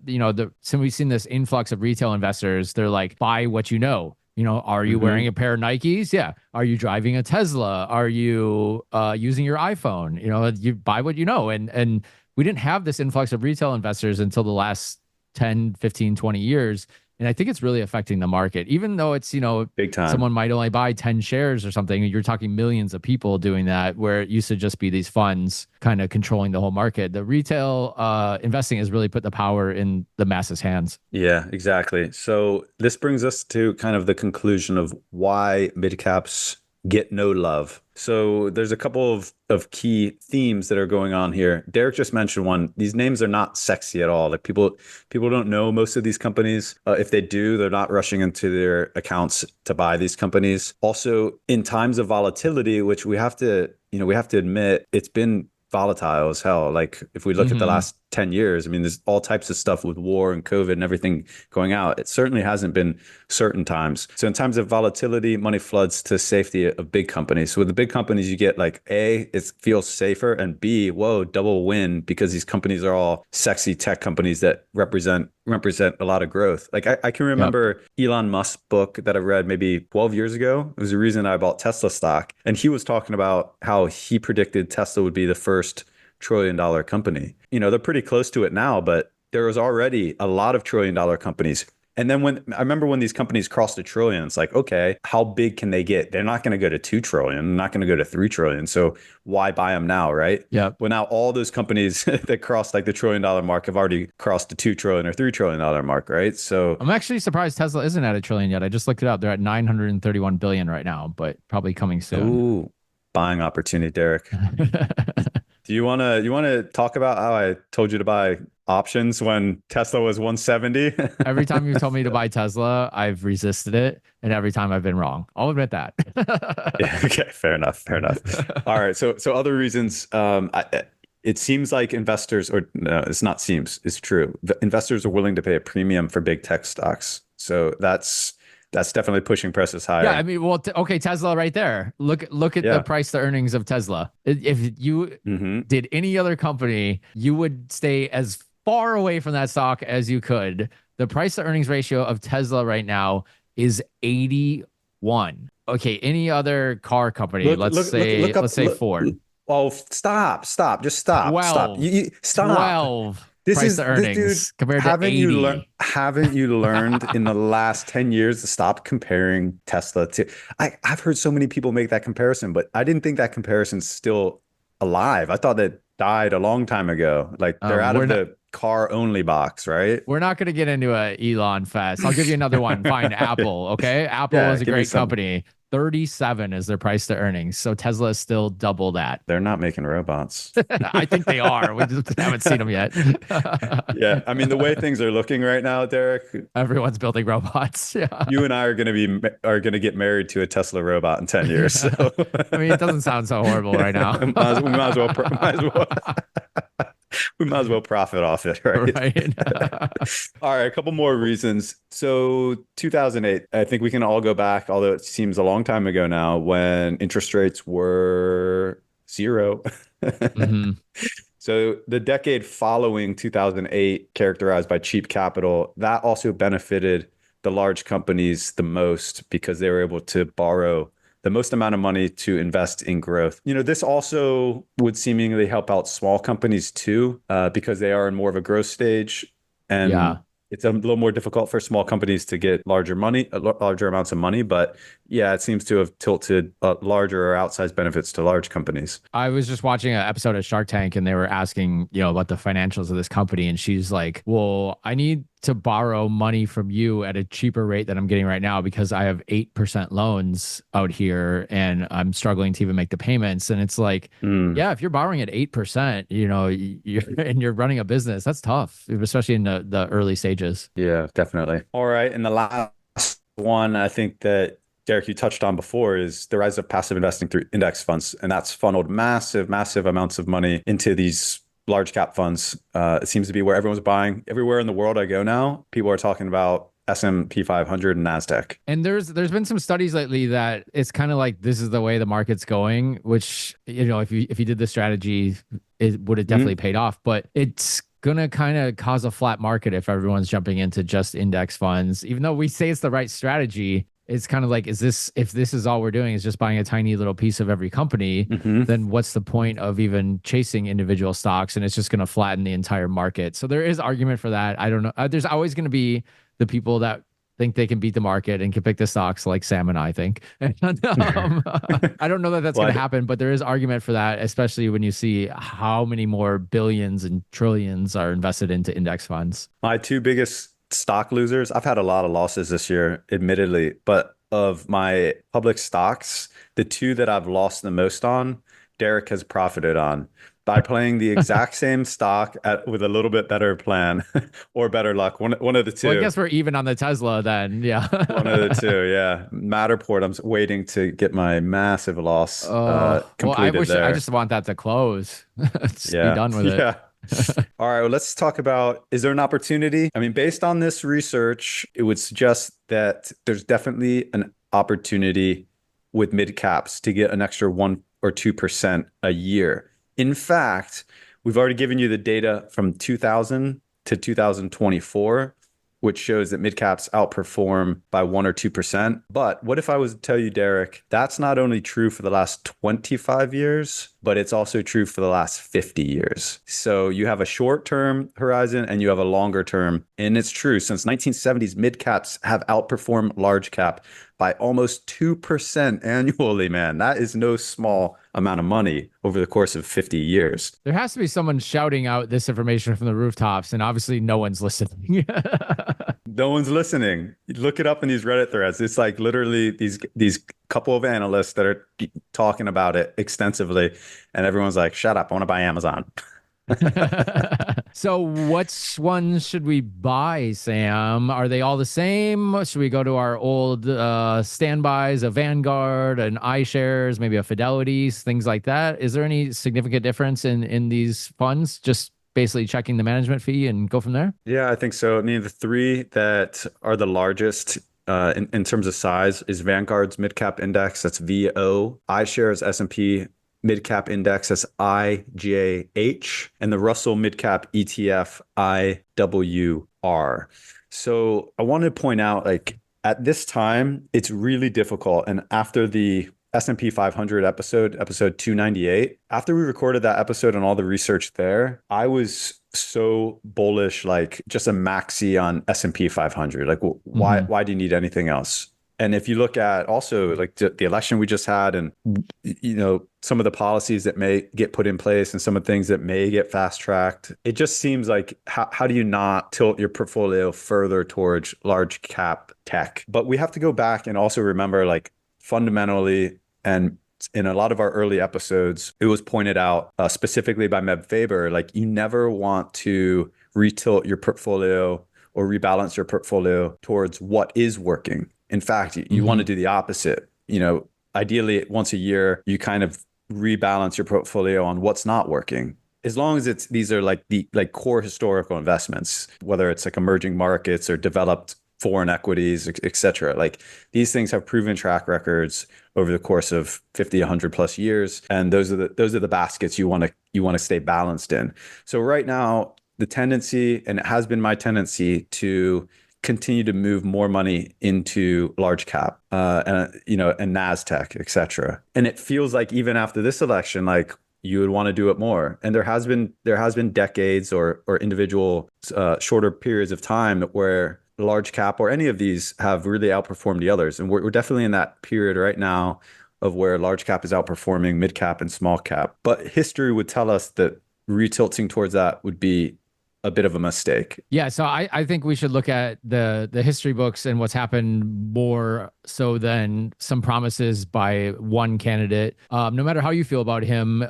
[SPEAKER 6] so we've seen this influx of retail investors. They're like, buy what you know. Are you wearing a pair of Nikes? Yeah. Are you driving a Tesla? Are you using your iPhone? You buy what you know. And we didn't have this influx of retail investors until the last 10, 15, 20 years. And I think it's really affecting the market, even though it's,
[SPEAKER 7] big time.
[SPEAKER 6] Someone might only buy 10 shares or something. You're talking millions of people doing that, where it used to just be these funds kind of controlling the whole market. The retail investing has really put the power in the masses' hands.
[SPEAKER 7] Yeah, exactly. So this brings us to kind of the conclusion of why mid caps get no love. So there's a couple of key themes that are going on here. Derek just mentioned one. These names are not sexy at all. Like people don't know most of these companies. If they do, they're not rushing into their accounts to buy these companies. Also, in times of volatility, which we have to admit, it's been volatile as hell. Like if we look at the last 10 years, I mean, there's all types of stuff with war and COVID and everything going out. It certainly hasn't been certain times. So in times of volatility, money floods to safety of big companies. So with the big companies, you get like A, it feels safer, and B, whoa, double win, because these companies are all sexy tech companies that represent a lot of growth. Like I can remember Elon Musk's book that I read maybe 12 years ago. It was the reason I bought Tesla stock. And he was talking about how he predicted Tesla would be the first trillion-dollar company. They're pretty close to it now, but there was already a lot of trillion-dollar companies. And then I remember when these companies crossed $1 trillion, it's like, okay, how big can they get? They're not going to go to 2 trillion, they're not going to go to 3 trillion. So why buy them now, right?
[SPEAKER 6] Yeah.
[SPEAKER 7] Well, now all those companies that crossed like the $1 trillion mark have already crossed the 2 trillion or $3 trillion mark, right? So
[SPEAKER 6] I'm actually surprised Tesla isn't at $1 trillion yet. I just looked it up. They're at 931 billion right now, but probably coming soon.
[SPEAKER 7] Ooh, buying opportunity, Derek. Do you want to talk about how I told you to buy options when Tesla was 170?
[SPEAKER 6] Every time you've told me to buy Tesla, I've resisted it. And every time I've been wrong. I'll admit that.
[SPEAKER 7] Yeah, okay, fair enough. All right. So other reasons, it seems like investors, or no, it's not seems, it's true. The investors are willing to pay a premium for big tech stocks. So that's definitely pushing prices higher.
[SPEAKER 6] Yeah, I mean, well, okay, Tesla right there. Look at the price to earnings of Tesla. If you did any other company, you would stay as far away from that stock as you could. The price to earnings ratio of Tesla right now is 81. Okay, any other car company, let's say Ford.
[SPEAKER 7] Oh, stop. Just stop.
[SPEAKER 6] 12.
[SPEAKER 7] Stop. Stop.
[SPEAKER 6] 12
[SPEAKER 7] This
[SPEAKER 6] price
[SPEAKER 7] is
[SPEAKER 6] to earnings
[SPEAKER 7] dude,
[SPEAKER 6] compared to 80.
[SPEAKER 7] haven't you learned in the last 10 years to stop comparing Tesla to I've heard so many people make that comparison, but I didn't think that comparison's still alive. I thought that died a long time ago. Like they're out of the car only box, right?
[SPEAKER 6] We're not going to get into a Elon fest. I'll give you another one. Fine, Apple. Okay, Apple is a great company. 37 is their price to earnings. So Tesla is still double that.
[SPEAKER 7] They're not making robots.
[SPEAKER 6] I think they are. We just haven't seen them yet.
[SPEAKER 7] Yeah. I mean, the way things are looking right now, Derek.
[SPEAKER 6] Everyone's building robots. Yeah.
[SPEAKER 7] You and I are going to get married to a Tesla robot in 10 years. So.
[SPEAKER 6] I mean, it doesn't sound so horrible right now.
[SPEAKER 7] we might as well profit off it, right? All right, a couple more reasons. So 2008, I think we can all go back, although it seems a long time ago now, when interest rates were 0. Mm-hmm. So the decade following 2008, characterized by cheap capital, that also benefited the large companies the most because they were able to borrow the most amount of money to invest in growth. This also would seemingly help out small companies too, because they are in more of a growth stage. And it's a little more difficult for small companies to get larger amounts of money. But yeah, it seems to have tilted larger or outsized benefits to large companies.
[SPEAKER 6] I was just watching an episode of Shark Tank and they were asking, about the financials of this company. And she's like, well, I need to borrow money from you at a cheaper rate than I'm getting right now because I have 8% loans out here and I'm struggling to even make the payments. And it's like, yeah, if you're borrowing at 8%, you're running a business, that's tough, especially in the early stages.
[SPEAKER 7] Yeah, definitely. All right. And the last one, I think that Derek, you touched on before, is the rise of passive investing through index funds. And that's funneled massive amounts of money into these large cap funds. It seems to be where everyone's buying. Everywhere in the world I go now, people are talking about S&P 500 and NASDAQ.
[SPEAKER 6] And there's been some studies lately that it's kind of like this is the way the market's going, which, if you did the strategy, it would have definitely paid off. But it's going to kind of cause a flat market if everyone's jumping into just index funds. Even though we say it's the right strategy, it's kind of like, if this is all we're doing is just buying a tiny little piece of every company, then what's the point of even chasing individual stocks? And it's just going to flatten the entire market. So there is argument for that. I don't know. There's always going to be the people that think they can beat the market and can pick the stocks like Sam and I think. And, I don't know that that's going to happen, but there is argument for that, especially when you see how many more billions and trillions are invested into index funds.
[SPEAKER 7] My two biggest stock losers, I've had a lot of losses this year, admittedly, but of my public stocks, the two that I've lost the most on, Derek has profited on by playing the exact same stock with a little bit better plan or better luck. One of the two.
[SPEAKER 6] Well, I guess we're even on the Tesla then. Yeah.
[SPEAKER 7] One of the two. Yeah. Matterport. I'm waiting to get my massive loss completed.
[SPEAKER 6] I just want that to close. Just be done with it.
[SPEAKER 7] Yeah. All right. Well, let's talk about, is there an opportunity? I mean, based on this research, it would suggest that there's definitely an opportunity with mid caps to get an extra 1 or 2% a year. In fact, we've already given you the data from 2000 to 2024, which shows that mid caps outperform by 1 or 2%. But what if I was to tell you, Derek, that's not only true for the last 25 years, but it's also true for the last 50 years. So you have a short-term horizon and you have a longer term. And it's true, since 1970s, mid caps have outperformed large cap by almost 2% annually, man. That is no small amount of money over the course of 50 years.
[SPEAKER 6] There has to be someone shouting out this information from the rooftops, and obviously no one's listening.
[SPEAKER 7] No one's listening. Look it up in these Reddit threads. It's like literally these couple of analysts that are talking about it extensively, and everyone's like, shut up, I want to buy Amazon.
[SPEAKER 6] So which ones should we buy, Sam? Are they all the same? Should we go to our old standbys, a Vanguard, an iShares, maybe a Fidelity, things like that? Is there any significant difference in these funds? Just basically checking the management fee and go from there?
[SPEAKER 7] Yeah, I think so. I mean, the three that are the largest in terms of size is Vanguard's mid cap index. That's VO. iShares S&P mid cap index, that's IJH, and the Russell mid cap ETF, IWR. So I want to point out, like, at this time, it's really difficult. And after the S&P 500 episode 298, after we recorded that episode and all the research there, I was so bullish, like just a maxi on S&P 500. Like, why do you need anything else? And if you look at also like the election we just had, and some of the policies that may get put in place and some of the things that may get fast tracked, it just seems like how do you not tilt your portfolio further towards large cap tech? But we have to go back and also remember, like, fundamentally, and in a lot of our early episodes, it was pointed out specifically by Meb Faber, like, you never want to retilt your portfolio or rebalance your portfolio towards what is working. In fact, you want to do the opposite. Ideally, once a year, you kind of rebalance your portfolio on what's not working. As long as these are like the core historical investments, whether it's like emerging markets or developed foreign equities, et cetera. Like, these things have proven track records over the course of 50, 100 plus years. And those are the baskets you want to stay balanced in. So right now, the tendency, and it has been my tendency, to continue to move more money into large cap, and NASDAQ, et cetera. And it feels like even after this election, like, you would want to do it more. And there has been decades or individual shorter periods of time where large cap or any of these have really outperformed the others. And we're definitely in that period right now of where large cap is outperforming mid cap and small cap. But history would tell us that retilting towards that would be a bit of a mistake.
[SPEAKER 6] Yeah, so I think we should look at the history books and what's happened more so than some promises by one candidate. No matter how you feel about him,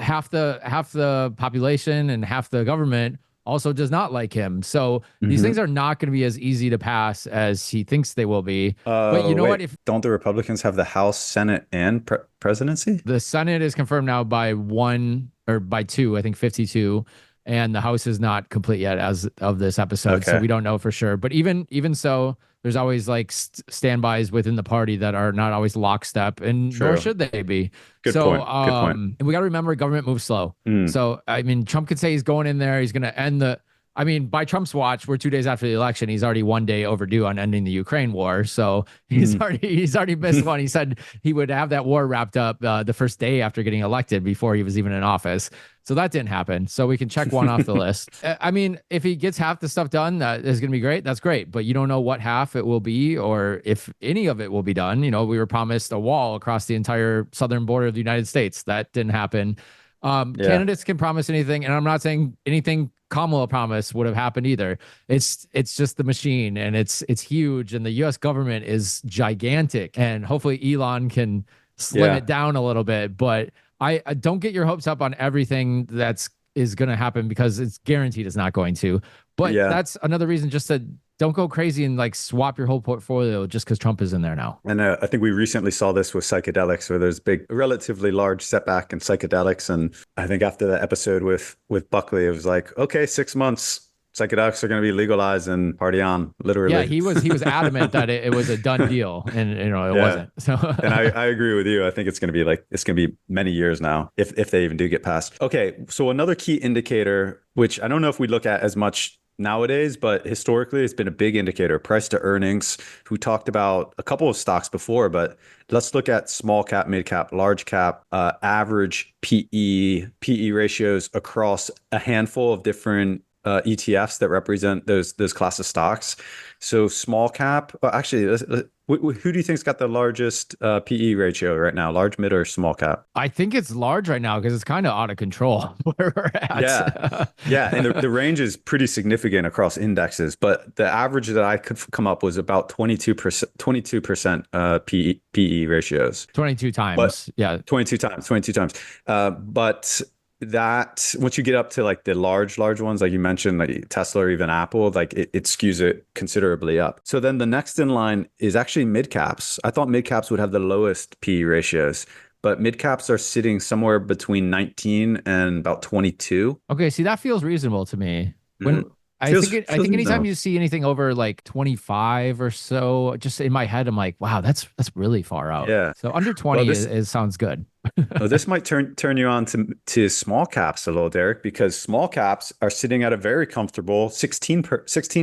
[SPEAKER 6] half the population and half the government also does not like him. So these things are not going to be as easy to pass as he thinks they will be. But you know what? If
[SPEAKER 7] don't the Republicans have the House, Senate, and presidency?
[SPEAKER 6] The Senate is confirmed now by one or by two, I think 52. And the House is not complete yet as of this episode. Okay. So we don't know for sure. But even so, there's always like standbys within the party that are not always lockstep, and nor should they be.
[SPEAKER 7] Good point.
[SPEAKER 6] And we got to remember, government moves slow. So, I mean, Trump could say he's going in there, he's going to end by Trump's watch, we're 2 days after the election. He's already 1 day overdue on ending the Ukraine war. So he's already missed one. He said he would have that war wrapped up the first day after getting elected, before he was even in office. So that didn't happen. So we can check one off the list. I mean, if he gets half the stuff done, that is going to be great. That's great. But you don't know what half it will be, or if any of it will be done. We were promised a wall across the entire southern border of the United States. That didn't happen. Candidates can promise anything. And I'm not saying anything Kamala promised would have happened either. It's just the machine, and it's huge. And the U.S. government is gigantic. And hopefully Elon can slim it down a little bit. But I don't get your hopes up on everything is going to happen, because it's guaranteed it's not going to. But that's another reason just to don't go crazy and like swap your whole portfolio just because Trump is in there now. And
[SPEAKER 7] I think we recently saw this with psychedelics, where there's relatively large setback in psychedelics. And I think after the episode with Buckley, it was like, okay, 6 months, psychedelics are going to be legalized and party on, literally.
[SPEAKER 6] Yeah, he was adamant that it was a done deal, and it wasn't. So,
[SPEAKER 7] and I agree with you. I think it's going to be many years now if they even do get passed. Okay, so another key indicator, which I don't know if we look at as much nowadays, but historically it's been a big indicator, price to earnings. We talked about a couple of stocks before, but let's look at small cap, mid cap, large cap, average PE ratios across a handful of different ETFs that represent those class of stocks. So small cap, actually, who do you think's got the largest PE ratio right now? Large, mid, or small cap?
[SPEAKER 6] I think it's large right now, because it's kind of out of control where we're at.
[SPEAKER 7] Yeah, and the range is pretty significant across indexes. But the average that I could come up was about 22% PE ratios.
[SPEAKER 6] 22 times.
[SPEAKER 7] But, 22 times. But that once you get up to like the large ones, like you mentioned, like Tesla or even Apple, like it skews it considerably up. So then the next in line is actually mid caps. I thought mid caps would have the lowest PE ratios, but mid caps are sitting somewhere between 19 and about 22.
[SPEAKER 6] Okay, see, that feels reasonable to me. I think anytime you see anything over like 25 or so, just in my head, I'm like, wow, that's really far out.
[SPEAKER 7] Yeah.
[SPEAKER 6] So under 20 sounds good.
[SPEAKER 7] Oh, this might turn you on to small caps a little, Derek, because small caps are sitting at a very comfortable 16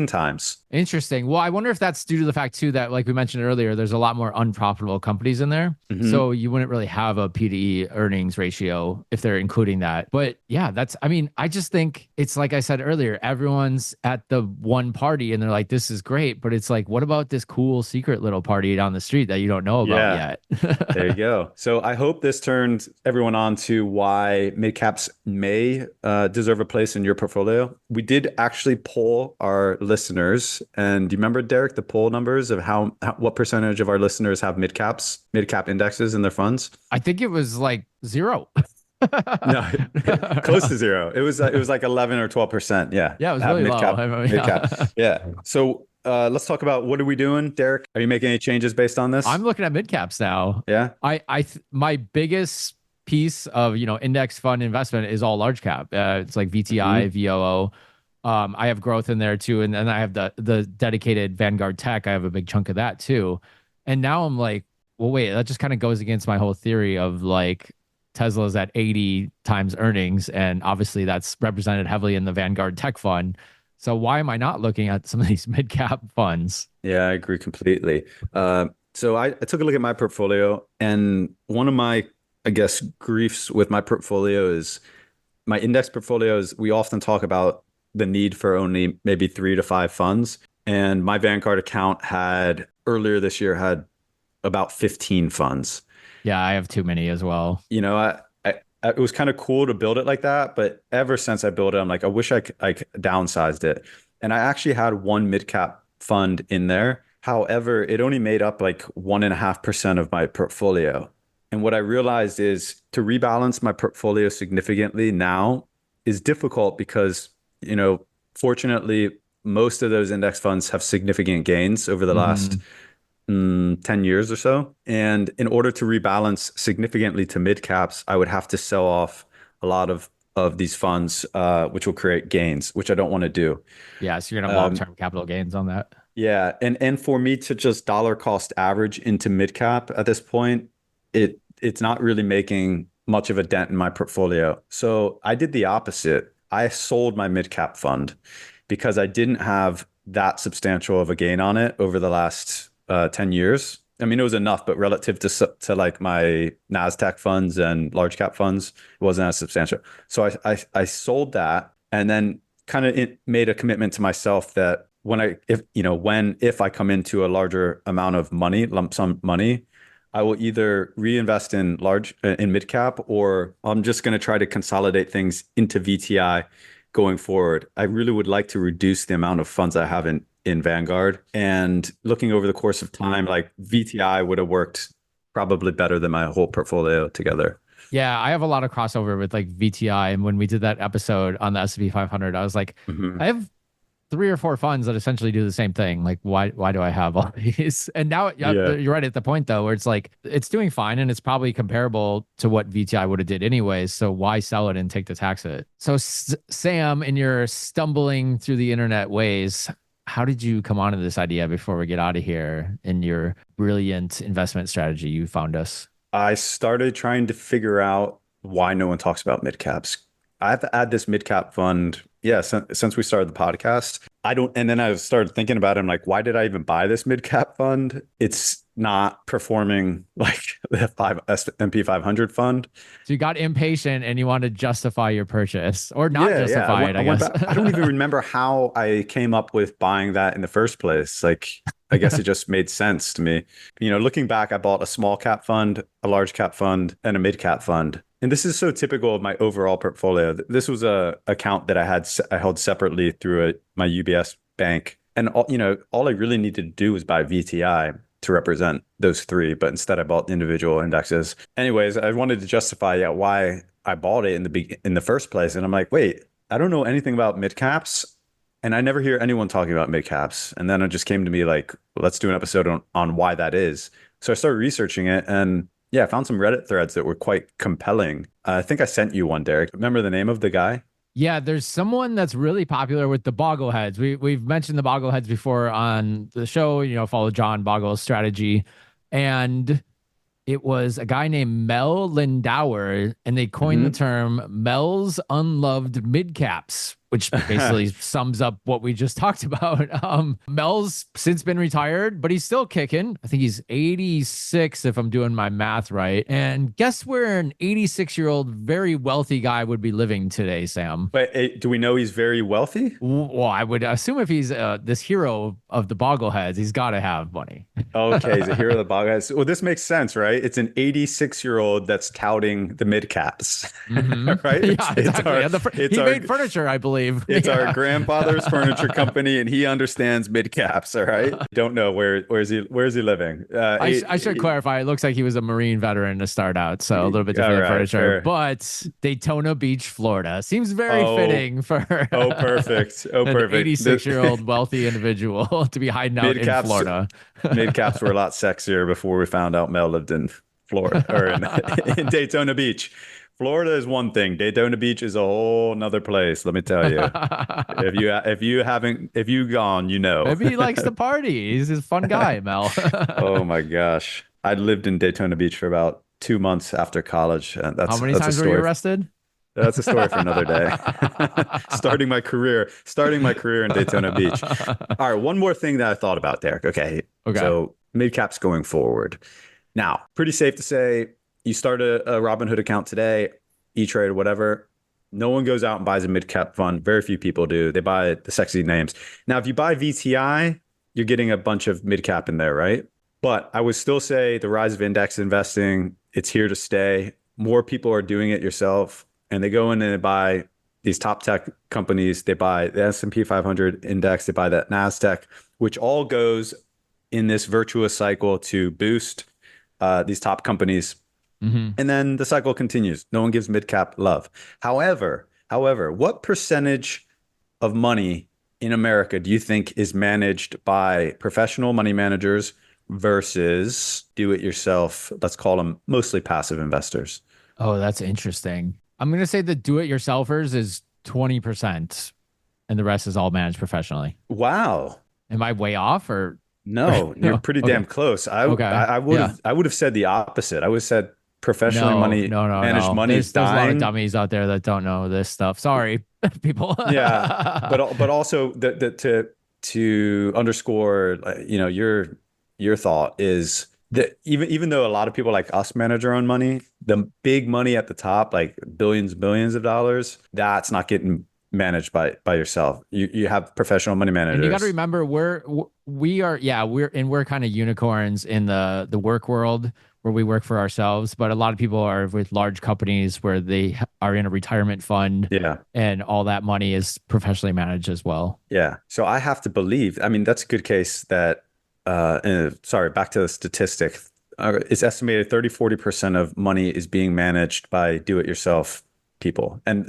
[SPEAKER 7] times.
[SPEAKER 6] Interesting. Well, I wonder if that's due to the fact too that, like we mentioned earlier, there's a lot more unprofitable companies in there.
[SPEAKER 7] Mhm.
[SPEAKER 6] So you wouldn't really have a P to E earnings ratio if they're including that. But yeah, I mean, I just think it's like I said earlier, everyone's at the one party and they're like, this is great. But it's like, what about this cool secret little party down the street that you don't know about
[SPEAKER 7] Yeah.
[SPEAKER 6] yet?
[SPEAKER 7] There you go. So I hope this turned everyone on to why mid caps may deserve a place in your portfolio. We did actually poll our listeners, and do you remember, Derek, the poll numbers of what percentage of our listeners have mid cap indexes in their funds?
[SPEAKER 6] I think it was like 0.
[SPEAKER 7] No, close to 0. It was like 11 or 12%. Yeah.
[SPEAKER 6] Yeah, it was
[SPEAKER 7] Have
[SPEAKER 6] really
[SPEAKER 7] mid-cap,
[SPEAKER 6] low.
[SPEAKER 7] mid-cap. Yeah. So let's talk about what are we doing, Derek? Are you making any changes based on this?
[SPEAKER 6] I'm looking at mid caps now.
[SPEAKER 7] Yeah.
[SPEAKER 6] My biggest piece of index fund investment is all large cap. It's like VTI, VOO. I have growth in there too, and then I have the dedicated Vanguard Tech. I have a big chunk of that too. And now I'm like, well, wait, that just kind of goes against my whole theory of like Tesla's at 80 times earnings, and obviously that's represented heavily in the Vanguard Tech Fund. So why am I not looking at some of these mid cap funds?
[SPEAKER 7] Yeah, I agree completely. So I took a look at my portfolio, and one of my, I guess, griefs with my portfolio is my index portfolios. We often talk about the need for only maybe 3 to 5 funds. And my Vanguard account earlier this year had about 15 funds.
[SPEAKER 6] Yeah, I have too many as well.
[SPEAKER 7] It was kind of cool to build it like that, but ever since I built it, I'm like, I wish I downsized it. And I actually had one mid cap fund in there. However, it only made up like 1.5% of my portfolio. And what I realized is to rebalance my portfolio significantly now is difficult because, fortunately, most of those index funds have significant gains over the last 10 years or so. And in order to rebalance significantly to mid caps, I would have to sell off a lot of these funds, which will create gains, which I don't want to do.
[SPEAKER 6] Yeah, so you're gonna have long-term capital gains on that.
[SPEAKER 7] Yeah. And for me to just dollar cost average into mid cap at this point, it's not really making much of a dent in my portfolio. So I did the opposite. I sold my mid cap fund because I didn't have that substantial of a gain on it over the last 10 years. I mean, it was enough, but relative to like my NASDAQ funds and large cap funds, it wasn't as substantial. So I sold that, and then kind of made a commitment to myself that if I come into a larger amount of money, lump sum money, I will either reinvest in mid cap, or I'm just going to try to consolidate things into VTI going forward. I really would like to reduce the amount of funds I have in Vanguard, and looking over the course of time, like VTI would have worked probably better than my whole portfolio together.
[SPEAKER 6] Yeah, I have a lot of crossover with like VTI, and when we did that episode on the S&P 500, I was like, I have 3 or 4 funds that essentially do the same thing. Like, why do I have all these? And now you're right at the point though, where it's like it's doing fine and it's probably comparable to what VTI would have did anyways. So why sell it and take the tax hit? So Sam, in your stumbling through the internet ways, how did you come onto this idea before we get out of here in your brilliant investment strategy you found us?
[SPEAKER 7] I started trying to figure out why no one talks about mid caps. I have to add this mid cap fund. Yeah, since we started the podcast, and then I started thinking about it. I'm like, why did I even buy this mid cap fund? It's not performing like the S&P 500 fund.
[SPEAKER 6] So you got impatient and you wanted to justify your purchase, or not justify it, I guess.
[SPEAKER 7] I don't even remember how I came up with buying that in the first place. Like, I guess it just made sense to me. Looking back, I bought a small cap fund, a large cap fund, and a mid cap fund. And this is so typical of my overall portfolio. This was a account that I held separately through my UBS bank. And all I really needed to do was buy VTI to represent those 3, but instead I bought individual indexes. Anyways, I wanted to justify why I bought it in the first place. And I'm like, wait, I don't know anything about mid caps, and I never hear anyone talking about mid caps. And then it just came to me like, let's do an episode on why that is. So I started researching it, and I found some Reddit threads that were quite compelling. I think I sent you one, Derek. Remember the name of the guy?
[SPEAKER 6] Yeah, there's someone that's really popular with the boggleheads. We've mentioned the boggleheads before on the show. Follow John Boggle's strategy, and It was a guy named Mel Lindauer, and they coined the term Mel's unloved mid-caps, which basically sums up what we just talked about. Mel's since been retired, but he's still kicking. I think he's 86, if I'm doing my math right. And guess where an 86-year-old, very wealthy guy would be living today, Sam?
[SPEAKER 7] But do we know he's very wealthy?
[SPEAKER 6] Well, I would assume if he's this hero of the Boggleheads, he's got to have money.
[SPEAKER 7] Okay, he's a hero of the Boggleheads. Well, this makes sense, right? It's an 86-year-old that's touting the mid caps, right?
[SPEAKER 6] Yeah, exactly. He made furniture, I believe.
[SPEAKER 7] It's our grandfather's furniture company, and he understands mid caps. All right. Don't know where's he living.
[SPEAKER 6] I should clarify. It looks like he was a Marine veteran to start out, so a little bit different furniture. Fair. But Daytona Beach, Florida, seems very fitting for
[SPEAKER 7] perfect. An
[SPEAKER 6] 86-year-old wealthy individual to be hiding out in Florida.
[SPEAKER 7] Mid caps were a lot sexier before we found out Mel lived in Florida or in Daytona Beach. Florida is one thing. Daytona Beach is a whole nother place. Let me tell you. if you've gone, you know.
[SPEAKER 6] Maybe he likes to party. He's a fun guy, Mel.
[SPEAKER 7] Oh my gosh, I lived in Daytona Beach for about 2 months after college. And
[SPEAKER 6] how many times were you arrested?
[SPEAKER 7] That's a story for another day. Starting my career in Daytona Beach. All right, one more thing that I thought about, Derek. Okay. So mid caps going forward. Now, pretty safe to say. You start a Robinhood account today, E-Trade or whatever. No one goes out and buys a mid-cap fund. Very few people do. They buy the sexy names. Now, if you buy VTI, you're getting a bunch of mid-cap in there, right? But I would still say the rise of index investing, it's here to stay. More people are doing it yourself, and they go in and they buy these top tech companies. They buy the S&P 500 index. They buy that NASDAQ, which all goes in this virtuous cycle to boost these top companies. And then the cycle continues. No one gives mid-cap love. However, what percentage of money in America do you think is managed by professional money managers versus do-it-yourself, let's call them mostly passive investors?
[SPEAKER 6] Oh, that's interesting. I'm going to say the do-it-yourselfers is 20%, and the rest is all managed professionally.
[SPEAKER 7] Wow.
[SPEAKER 6] Am I way off or?
[SPEAKER 7] No, you're pretty damn close. I would have said the opposite. I would have said professionally managed money is dying.
[SPEAKER 6] There's a lot of dummies out there that don't know this stuff. Sorry, people.
[SPEAKER 7] Yeah, but also to underscore, your thought is that even though a lot of people like us manage our own money, the big money at the top, like billions of dollars, that's not getting managed by yourself. You have professional money managers.
[SPEAKER 6] And you got to remember we're kind of unicorns in the work world, where we work for ourselves, but a lot of people are with large companies where they are in a retirement fund. Yeah. And all that money is professionally managed as well.
[SPEAKER 7] Yeah. So I have to believe, I mean, that's a good case that, back to the statistic. It's estimated 30-40% of money is being managed by do-it-yourself people. And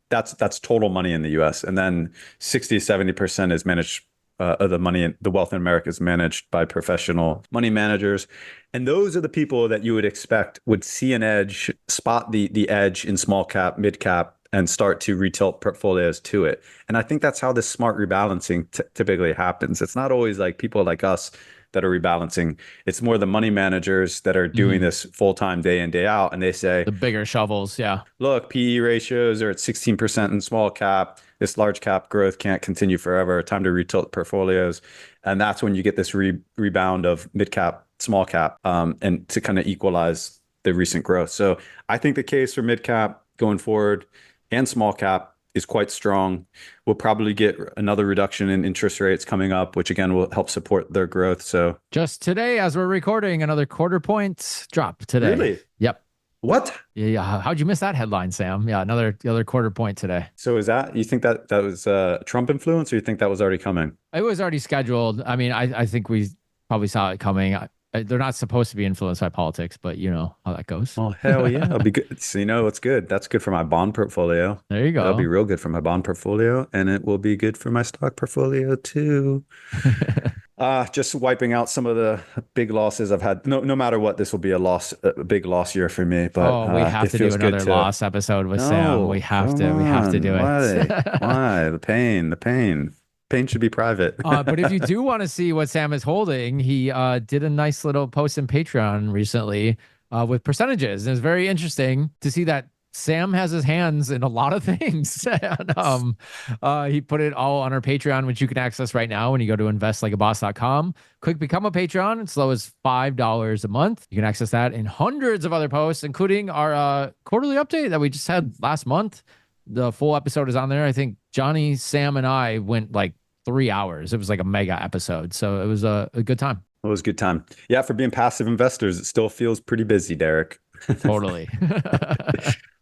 [SPEAKER 7] that's total money in the US. And then 60-70% is managed of the wealth in America is managed by professional money managers. And those are the people that you would expect would see an edge, spot the edge in small cap, mid cap, and start to retilt portfolios to it. And I think that's how this smart rebalancing typically happens. It's not always like people like us that are rebalancing. It's more the money managers that are doing this full-time day in, day out. And they say,
[SPEAKER 6] the bigger shovels. Yeah. Look,
[SPEAKER 7] PE ratios are at 16% in small cap. This large cap growth can't continue forever. Time to retilt portfolios. And that's when you get this rebound of mid cap, small cap, and to kind of equalize the recent growth. So I think the case for mid cap going forward and small cap is quite strong. We'll probably get another reduction in interest rates coming up, which again will help support their growth. So just
[SPEAKER 6] today, as we're recording, another quarter point drop today.
[SPEAKER 7] Really?
[SPEAKER 6] Yep.
[SPEAKER 7] What?
[SPEAKER 6] Yeah. How'd you miss that headline, Sam? Yeah, another quarter point today.
[SPEAKER 7] So is that, you think that was Trump influence, or you think that was already coming?
[SPEAKER 6] It was already scheduled. I mean, I think we probably saw it coming. They're not supposed to be influenced by politics, but you know how that goes.
[SPEAKER 7] Oh, hell yeah. It'll be good. So, it's good. That's good for my bond portfolio.
[SPEAKER 6] There you go.
[SPEAKER 7] That'll be real good for my bond portfolio, and it will be good for my stock portfolio too. Just wiping out some of the big losses I've had. No matter what, this will be a big loss year for me. But
[SPEAKER 6] we have to do another loss episode with Sam. We have to do it.
[SPEAKER 7] Why? The pain. Pain should be private.
[SPEAKER 6] But if you do want to see what Sam is holding, he did a nice little post in Patreon recently with percentages. And it's very interesting to see that Sam has his hands in a lot of things. And, he put it all on our Patreon, which you can access right now when you go to investlikeaboss.com. Click become a patron. It's as low as $5 a month. You can access that and hundreds of other posts, including our quarterly update that we just had last month. The full episode is on there. I think Johnny, Sam, and I went like 3 hours. It was like a mega episode. So it was a good time.
[SPEAKER 7] It was a good time. Yeah, for being passive investors, it still feels pretty busy, Derek.
[SPEAKER 6] Totally.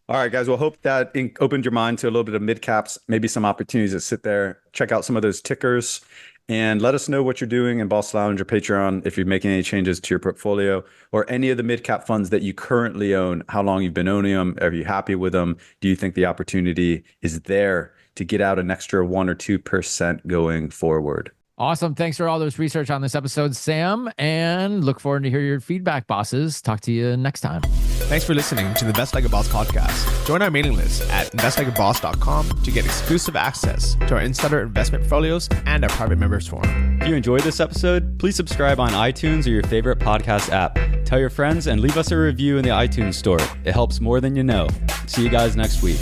[SPEAKER 7] All right, guys. Well, hope that opened your mind to a little bit of mid caps, maybe some opportunities that sit there. Check out some of those tickers and let us know what you're doing in Boss Lounge or Patreon if you're making any changes to your portfolio or any of the mid cap funds that you currently own, how long you've been owning them. Are you happy with them? Do you think the opportunity is there to get out an extra 1 or 2% going forward?
[SPEAKER 6] Awesome. Thanks for all those research on this episode, Sam, and look forward to hear your feedback, bosses. Talk to you next time.
[SPEAKER 4] Thanks for listening to the Invest Like a Boss podcast. Join our mailing list at investlikeaboss.com to get exclusive access to our insider investment portfolios and our private members forum.
[SPEAKER 5] If you enjoyed this episode, please subscribe on iTunes or your favorite podcast app. Tell your friends and leave us a review in the iTunes store. It helps more than you know. See you guys next week.